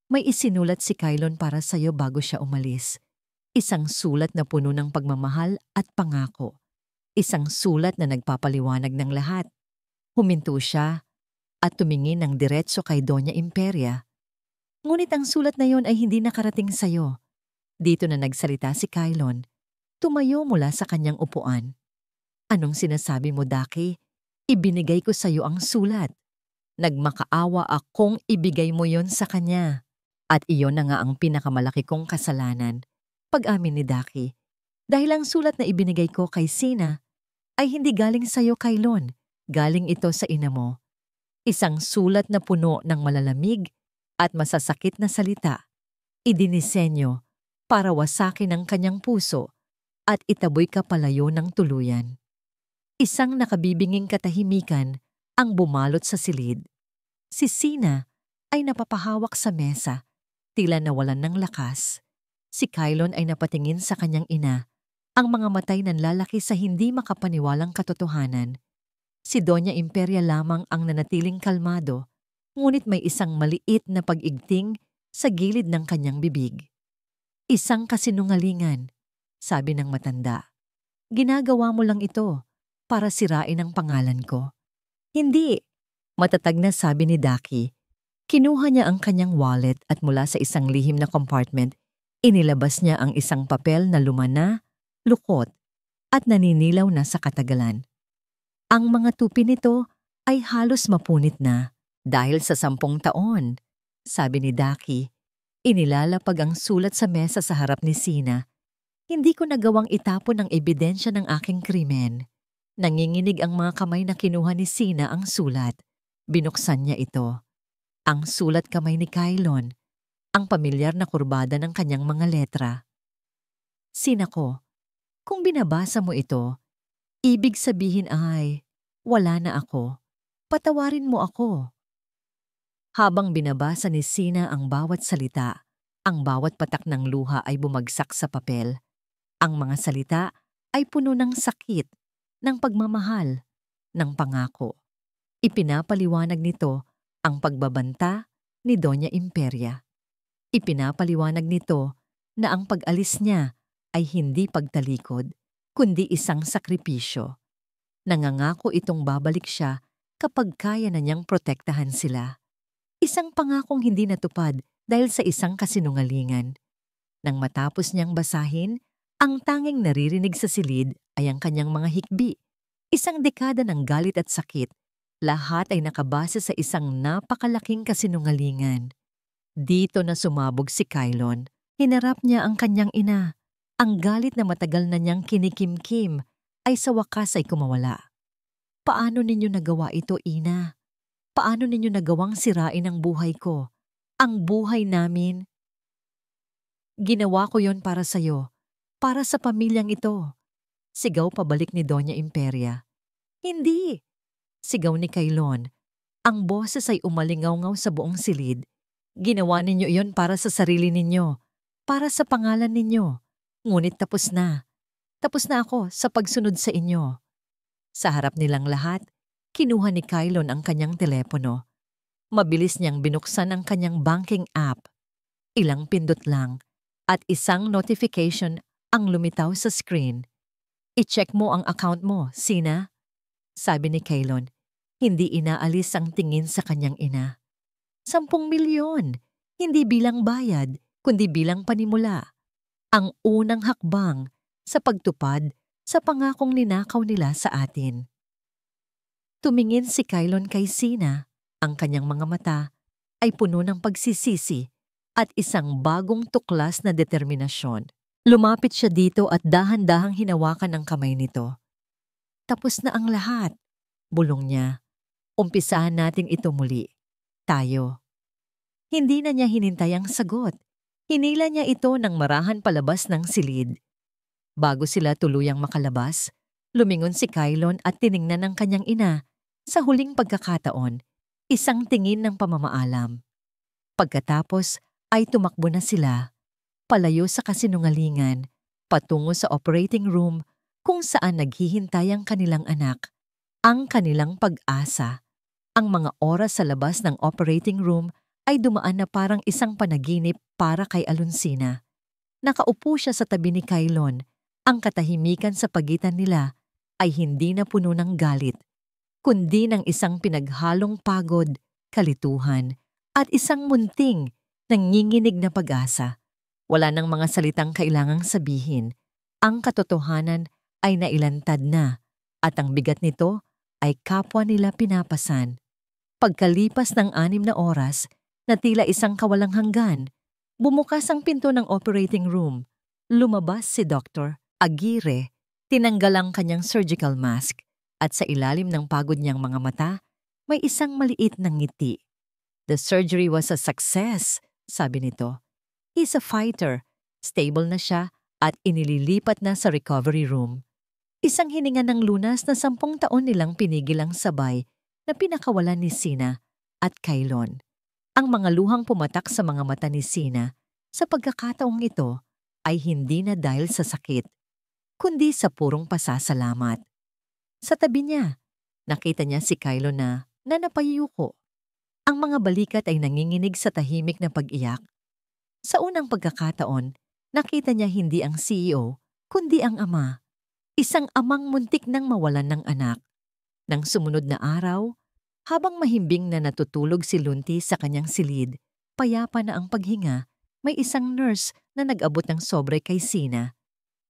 May isinulat si Kylon para sa'yo bago siya umalis. Isang sulat na puno ng pagmamahal at pangako. Isang sulat na nagpapaliwanag ng lahat. Huminto siya at tumingin ng diretso kay Doña Imperia. Ngunit ang sulat na yon ay hindi nakarating sa'yo. Dito na nagsalita si Kylon. Tumayo mula sa kanyang upuan. Anong sinasabi mo, Daki? Ibinigay ko sa'yo ang sulat. Nagmakaawa akong ibigay mo yon sa kanya. At iyon na nga ang pinakamalaki kong kasalanan. Pag-amin ni Daki. Dahil ang sulat na ibinigay ko kay Sina ay hindi galing sa'yo, Kylon. Galing ito sa ina mo. Isang sulat na puno ng malalamig at masasakit na salita. Idinisenyo para wasakin ang kanyang puso at itaboy ka palayo ng tuluyan. Isang nakabibinging katahimikan ang bumalot sa silid. Si Sina ay napapahawak sa mesa, tila nawalan ng lakas. Si Kylon ay napatingin sa kanyang ina, ang mga matay nanlalaki sa hindi makapaniwalang katotohanan. Si Doña Imperia lamang ang nanatiling kalmado, ngunit may isang maliit na pag-igting sa gilid ng kanyang bibig. Isang kasinungalingan, sabi ng matanda. Ginagawa mo lang ito para sirain ang pangalan ko. Hindi, matatag na sabi ni Daki. Kinuha niya ang kanyang wallet at mula sa isang lihim na compartment, inilabas niya ang isang papel na lumana, lukot, at naninilaw na sa katagalan. Ang mga tupi nito ay halos mapunit na dahil sa 10 taon, sabi ni Daki. Inilalapag ang sulat sa mesa sa harap ni Sina. Hindi ko nagawang itapon ang ebidensya ng aking krimen. Nanginginig ang mga kamay na kinuha ni Sina ang sulat. Binuksan niya ito. Ang sulat kamay ni Kylon, ang pamilyar na kurbada ng kanyang mga letra. Sina ko, kung binabasa mo ito, ibig sabihin ay, wala na ako. Patawarin mo ako. Habang binabasa ni Sina ang bawat salita, ang bawat patak ng luha ay bumagsak sa papel. Ang mga salita ay puno ng sakit, ng pagmamahal, ng pangako. Ipinapaliwanag nito ang pagbabanta ni Doña Imperia. Ipinapaliwanag nito na ang pag-alis niya ay hindi pagtalikod, kundi isang sakripisyo. Nangangako itong babalik siya kapag kaya na niyang protektahan sila. Isang pangakong hindi natupad dahil sa isang kasinungalingan. Nang matapos niyang basahin, ang tanging naririnig sa silid ay ang kanyang mga hikbi. Isang dekada ng galit at sakit, lahat ay nakabase sa isang napakalaking kasinungalingan. Dito na sumabog si Kylon. Hinarap niya ang kanyang ina. Ang galit na matagal na niyang kinikimkim ay sa wakas ay kumawala. Paano ninyo nagawa ito, ina? Paano ninyo nagawang sirain ang buhay ko? Ang buhay namin? Ginawa ko yon para sa'yo, para sa pamilyang ito. Sigaw pabalik ni Doña Imperia. Hindi! Sigaw ni Kailon. Ang boses ay umalingaw-ngaw sa buong silid. Ginawa ninyo iyon para sa sarili ninyo, para sa pangalan ninyo. Ngunit tapos na. Tapos na ako sa pagsunod sa inyo. Sa harap nilang lahat, kinuha ni Kailon ang kanyang telepono. Mabilis niyang binuksan ang kanyang banking app. Ilang pindot lang at isang notification ang lumitaw sa screen. I-check mo ang account mo, Sina. Sabi ni Kailon, hindi inaalis ang tingin sa kanyang ina. 10 milyon, hindi bilang bayad, kundi bilang panimula. Ang unang hakbang sa pagtupad sa pangakong ninakaw nila sa atin. Tumingin si Kailon kay Sina. Ang kanyang mga mata ay puno ng pagsisisi at isang bagong tuklas na determinasyon. Lumapit siya dito at dahan-dahang hinawakan ang kamay nito. Tapos na ang lahat, bulong niya. Umpisahan natin ito muli. Tayo. Hindi na niya hinintay ang sagot. Hinila niya ito ng marahan palabas ng silid. Bago sila tuluyang makalabas, lumingon si Kailon at tiningnan ng kanyang ina. Sa huling pagkakataon, isang tingin ng pamamaalam. Pagkatapos ay tumakbo na sila, palayo sa kasinungalingan, patungo sa operating room kung saan naghihintay ang kanilang anak, ang kanilang pag-asa. Ang mga oras sa labas ng operating room ay dumaan na parang isang panaginip para kay Alonsina. Nakaupo siya sa tabi ni Kailon. Ang katahimikan sa pagitan nila ay hindi na puno ng galit, kundi ng isang pinaghalong pagod, kalituhan, at isang munting, nanginginig na pag-asa. Wala nang mga salitang kailangang sabihin. Ang katotohanan ay nailantad na, at ang bigat nito ay kapwa nila pinapasan. Pagkalipas ng 6 na oras, na tila isang kawalang hanggan, bumukas ang pinto ng operating room. Lumabas si Dr. Aguirre, tinanggal ang kanyang surgical mask, at sa ilalim ng pagod niyang mga mata, may isang maliit na ngiti. The surgery was a success, sabi nito. He's a fighter. Stable na siya at inililipat na sa recovery room. Isang hininga ng lunas na 10 taon nilang pinigilang sabay na pinakawalan ni Sina at Kailon. Ang mga luhang pumatak sa mga mata ni Sina sa pagkakataong ito ay hindi na dahil sa sakit, kundi sa purong pasasalamat. Sa tabi niya, nakita niya si Kailon na napayuko. Ang mga balikat ay nanginginig sa tahimik na pag-iyak. Sa unang pagkakataon, nakita niya hindi ang CEO, kundi ang ama. Isang amang muntik nang mawalan ng anak. Nang sumunod na araw, habang mahimbing na natutulog si Lunti sa kanyang silid, payapa na ang paghinga, may isang nurse na nag-abot ng sobre kay Sina.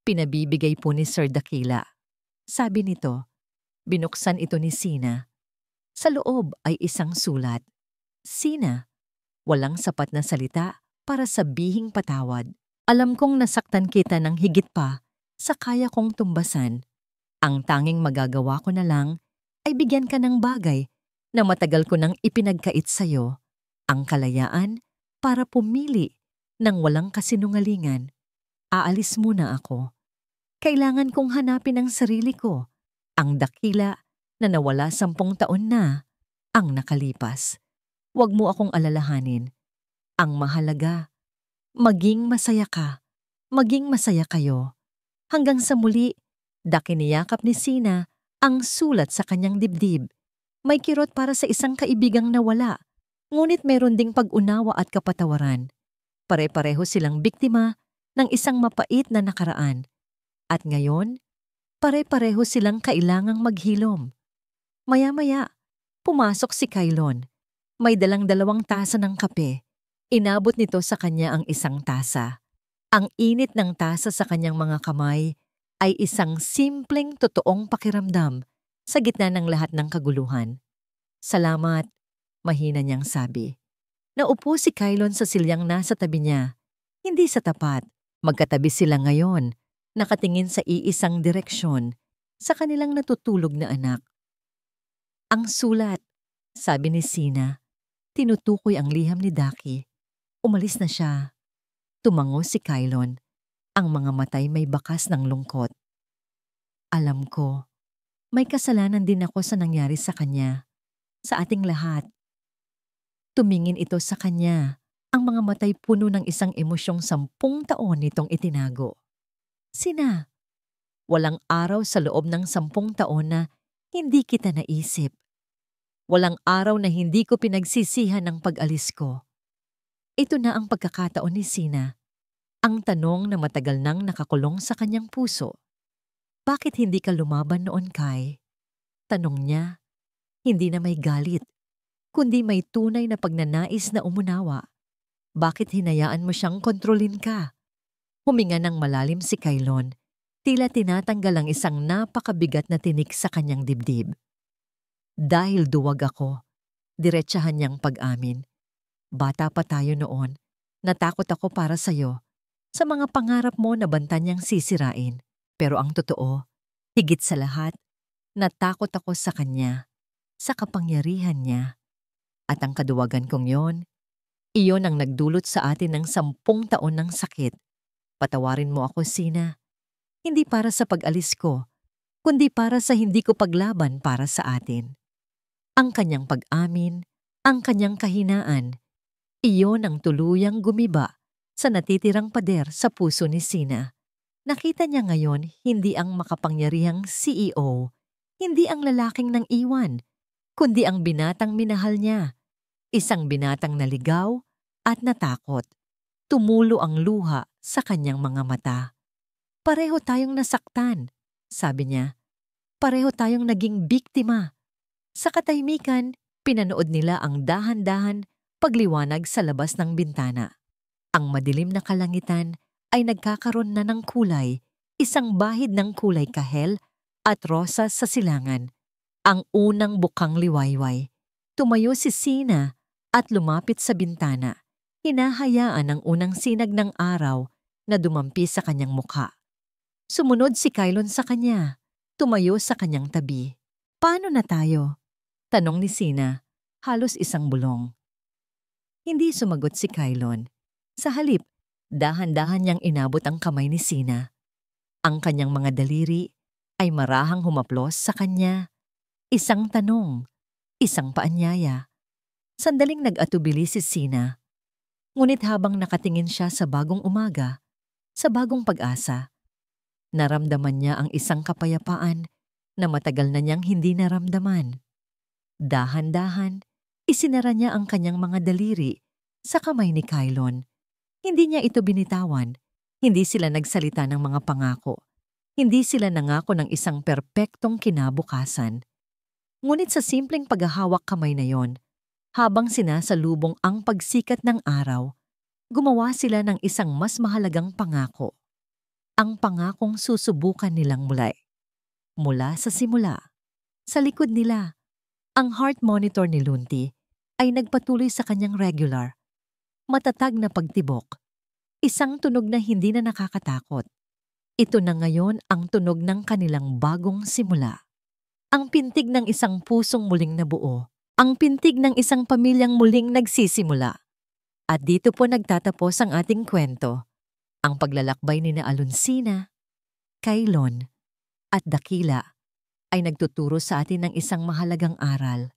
Pinabibigay po ni Sir Dakila. Sabi nito, binuksan ito ni Sina. Sa loob ay isang sulat. Sina, walang sapat na salita para sabihing patawad. Alam kong nasaktan kita ng higit pa sa kaya kong tumbasan. Ang tanging magagawa ko na lang ay bigyan ka ng bagay na matagal ko nang ipinagkait sa'yo, ang kalayaan para pumili ng walang kasinungalingan. Aalis muna ako. Kailangan kong hanapin ang sarili ko, ang dakila na nawala 10 taon na ang nakalipas. Huwag mo akong alalahanin. Ang mahalaga, maging masaya ka, maging masaya kayo. Hanggang sa muli, dakiniyakap ni Sina ang sulat sa kanyang dibdib. May kirot para sa isang kaibigang nawala, ngunit meron ding pag-unawa at kapatawaran. Pare-pareho silang biktima ng isang mapait na nakaraan. At ngayon, pare-pareho silang kailangang maghilom. Maya-maya, pumasok si Kailon. May dalang 2 tasa ng kape. Inabot nito sa kanya ang isang tasa. Ang init ng tasa sa kanyang mga kamay ay isang simpleng totoong pakiramdam sa gitna ng lahat ng kaguluhan. Salamat, mahina niyang sabi. Naupo si Kailon sa silyang nasa tabi niya. Hindi sa tapat. Magkatabi sila ngayon, nakatingin sa iisang direksyon, sa kanilang natutulog na anak. Ang sulat, sabi ni Sina. Tinutukoy ang liham ni Daki. Umalis na siya. Tumango si Kylon, ang mga matay may bakas ng lungkot. Alam ko, may kasalanan din ako sa nangyari sa kanya, sa ating lahat. Tumingin ito sa kanya, ang mga matay puno ng isang emosyong 10 taon nitong itinago. Sina, walang araw sa loob ng 10 taon na hindi kita naisip. Walang araw na hindi ko pinagsisihan ng pag-alis ko. Ito na ang pagkakataon ni Sina. Ang tanong na matagal nang nakakulong sa kanyang puso. Bakit hindi ka lumaban noon, Kai? Tanong niya, hindi na may galit, kundi may tunay na pagnanais na umunawa. Bakit hinayaan mo siyang kontrolin ka? Huminga ng malalim si Kylon, tila tinatanggal ang isang napakabigat na tinik sa kanyang dibdib. Dahil duwag ako, diretsahan niyang pag-amin. Bata pa tayo noon, natakot ako para sa'yo. Sa mga pangarap mo na banta niyang sisirain. Pero ang totoo, higit sa lahat, natakot ako sa kanya, sa kapangyarihan niya. At ang kaduwagan kong iyon ang nagdulot sa atin ng 10 taon ng sakit. Patawarin mo ako, Sina. Hindi para sa pag-alis ko, kundi para sa hindi ko paglaban para sa atin. Ang kanyang pag-amin, ang kanyang kahinaan, iyon ang tuluyang gumiba sa natitirang pader sa puso ni Sina. Nakita niya ngayon hindi ang makapangyarihang CEO, hindi ang lalaking nang iwan, kundi ang binatang minahal niya. Isang binatang naligaw at natakot. Tumulo ang luha sa kanyang mga mata. Pareho tayong nasaktan, sabi niya. Pareho tayong naging biktima. Sa katahimikan, pinanood nila ang dahan-dahan pagliwanag sa labas ng bintana. Ang madilim na kalangitan ay nagkakaroon na ng kulay, isang bahid ng kulay kahel at rosas sa silangan. Ang unang bukang liwayway. Tumayo si Sina at lumapit sa bintana. Hinahayaan ang unang sinag ng araw na dumampi sa kanyang mukha. Sumunod si Kylon sa kanya. Tumayo sa kanyang tabi. Paano na tayo? Tanong ni Sina, halos isang bulong. Hindi sumagot si Kylon. Sa halip, dahan-dahan niyang inabot ang kamay ni Sina. Ang kanyang mga daliri ay marahang humaplos sa kanya. Isang tanong, isang paanyaya. Sandaling nag-atubili si Sina. Ngunit habang nakatingin siya sa bagong umaga, sa bagong pag-asa, naramdaman niya ang isang kapayapaan na matagal na niyang hindi naramdaman. Dahan-dahan, isinara niya ang kanyang mga daliri sa kamay ni Kylon. Hindi niya ito binitawan. Hindi sila nagsalita ng mga pangako. Hindi sila nangako ng isang perpektong kinabukasan. Ngunit sa simpleng paghahawak kamay na yon, habang sinasalubong ang pagsikat ng araw, gumawa sila ng isang mas mahalagang pangako. Ang pangakong susubukan nilang muli. Mula sa simula, sa likod nila, ang heart monitor ni Lunti ay nagpatuloy sa kanyang regular, matatag na pagtibok. Isang tunog na hindi na nakakatakot. Ito na ngayon ang tunog ng kanilang bagong simula. Ang pintig ng isang pusong muling nabuo. Ang pintig ng isang pamilyang muling nagsisimula. At dito po nagtatapos ang ating kwento. Ang paglalakbay ni Alonsina, Kylon, at Dakila ay nagtuturo sa atin ng isang mahalagang aral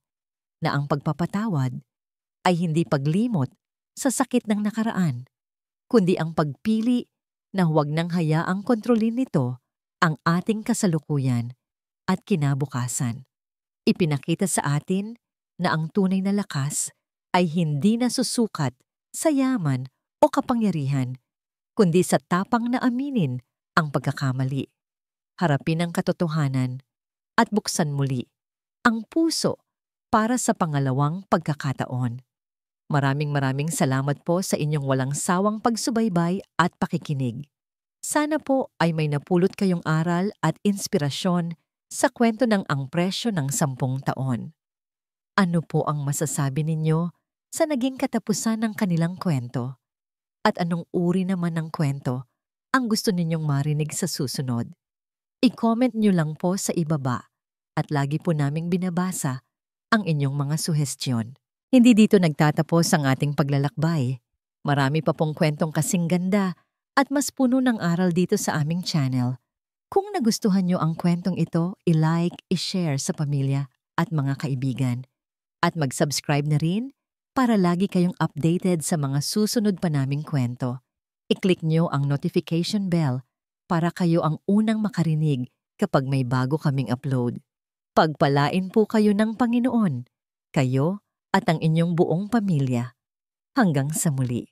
na ang pagpapatawad ay hindi paglimot sa sakit ng nakaraan, kundi ang pagpili na huwag nang hayaang kontrolin nito ang ating kasalukuyan at kinabukasan. Ipinakita sa atin na ang tunay na lakas ay hindi nasusukat sa yaman o kapangyarihan, kundi sa tapang na aminin ang pagkakamali, harapin ang katotohanan, at buksan muli ang puso para sa pangalawang pagkakataon. Maraming salamat po sa inyong walang sawang pagsubaybay at pakikinig. Sana po ay may napulot kayong aral at inspirasyon sa kwento ng Ang Presyo ng 10 Taon. Ano po ang masasabi ninyo sa naging katapusan ng kanilang kwento? At anong uri naman ng kwento ang gusto ninyong marinig sa susunod? I-comment nyo lang po sa ibaba at lagi po naming binabasa ang inyong mga suhestyon. Hindi dito nagtatapos ang ating paglalakbay. Marami pa pong kwentong kasing ganda at mas puno ng aral dito sa aming channel. Kung nagustuhan nyo ang kwentong ito, i-like, i-share sa pamilya at mga kaibigan. At mag-subscribe na rin para lagi kayong updated sa mga susunod pa naming kwento. I-click nyo ang notification bell para kayo ang unang makarinig kapag may bago kaming upload. Pagpalain po kayo ng Panginoon, kayo at ang inyong buong pamilya. Hanggang sa muli.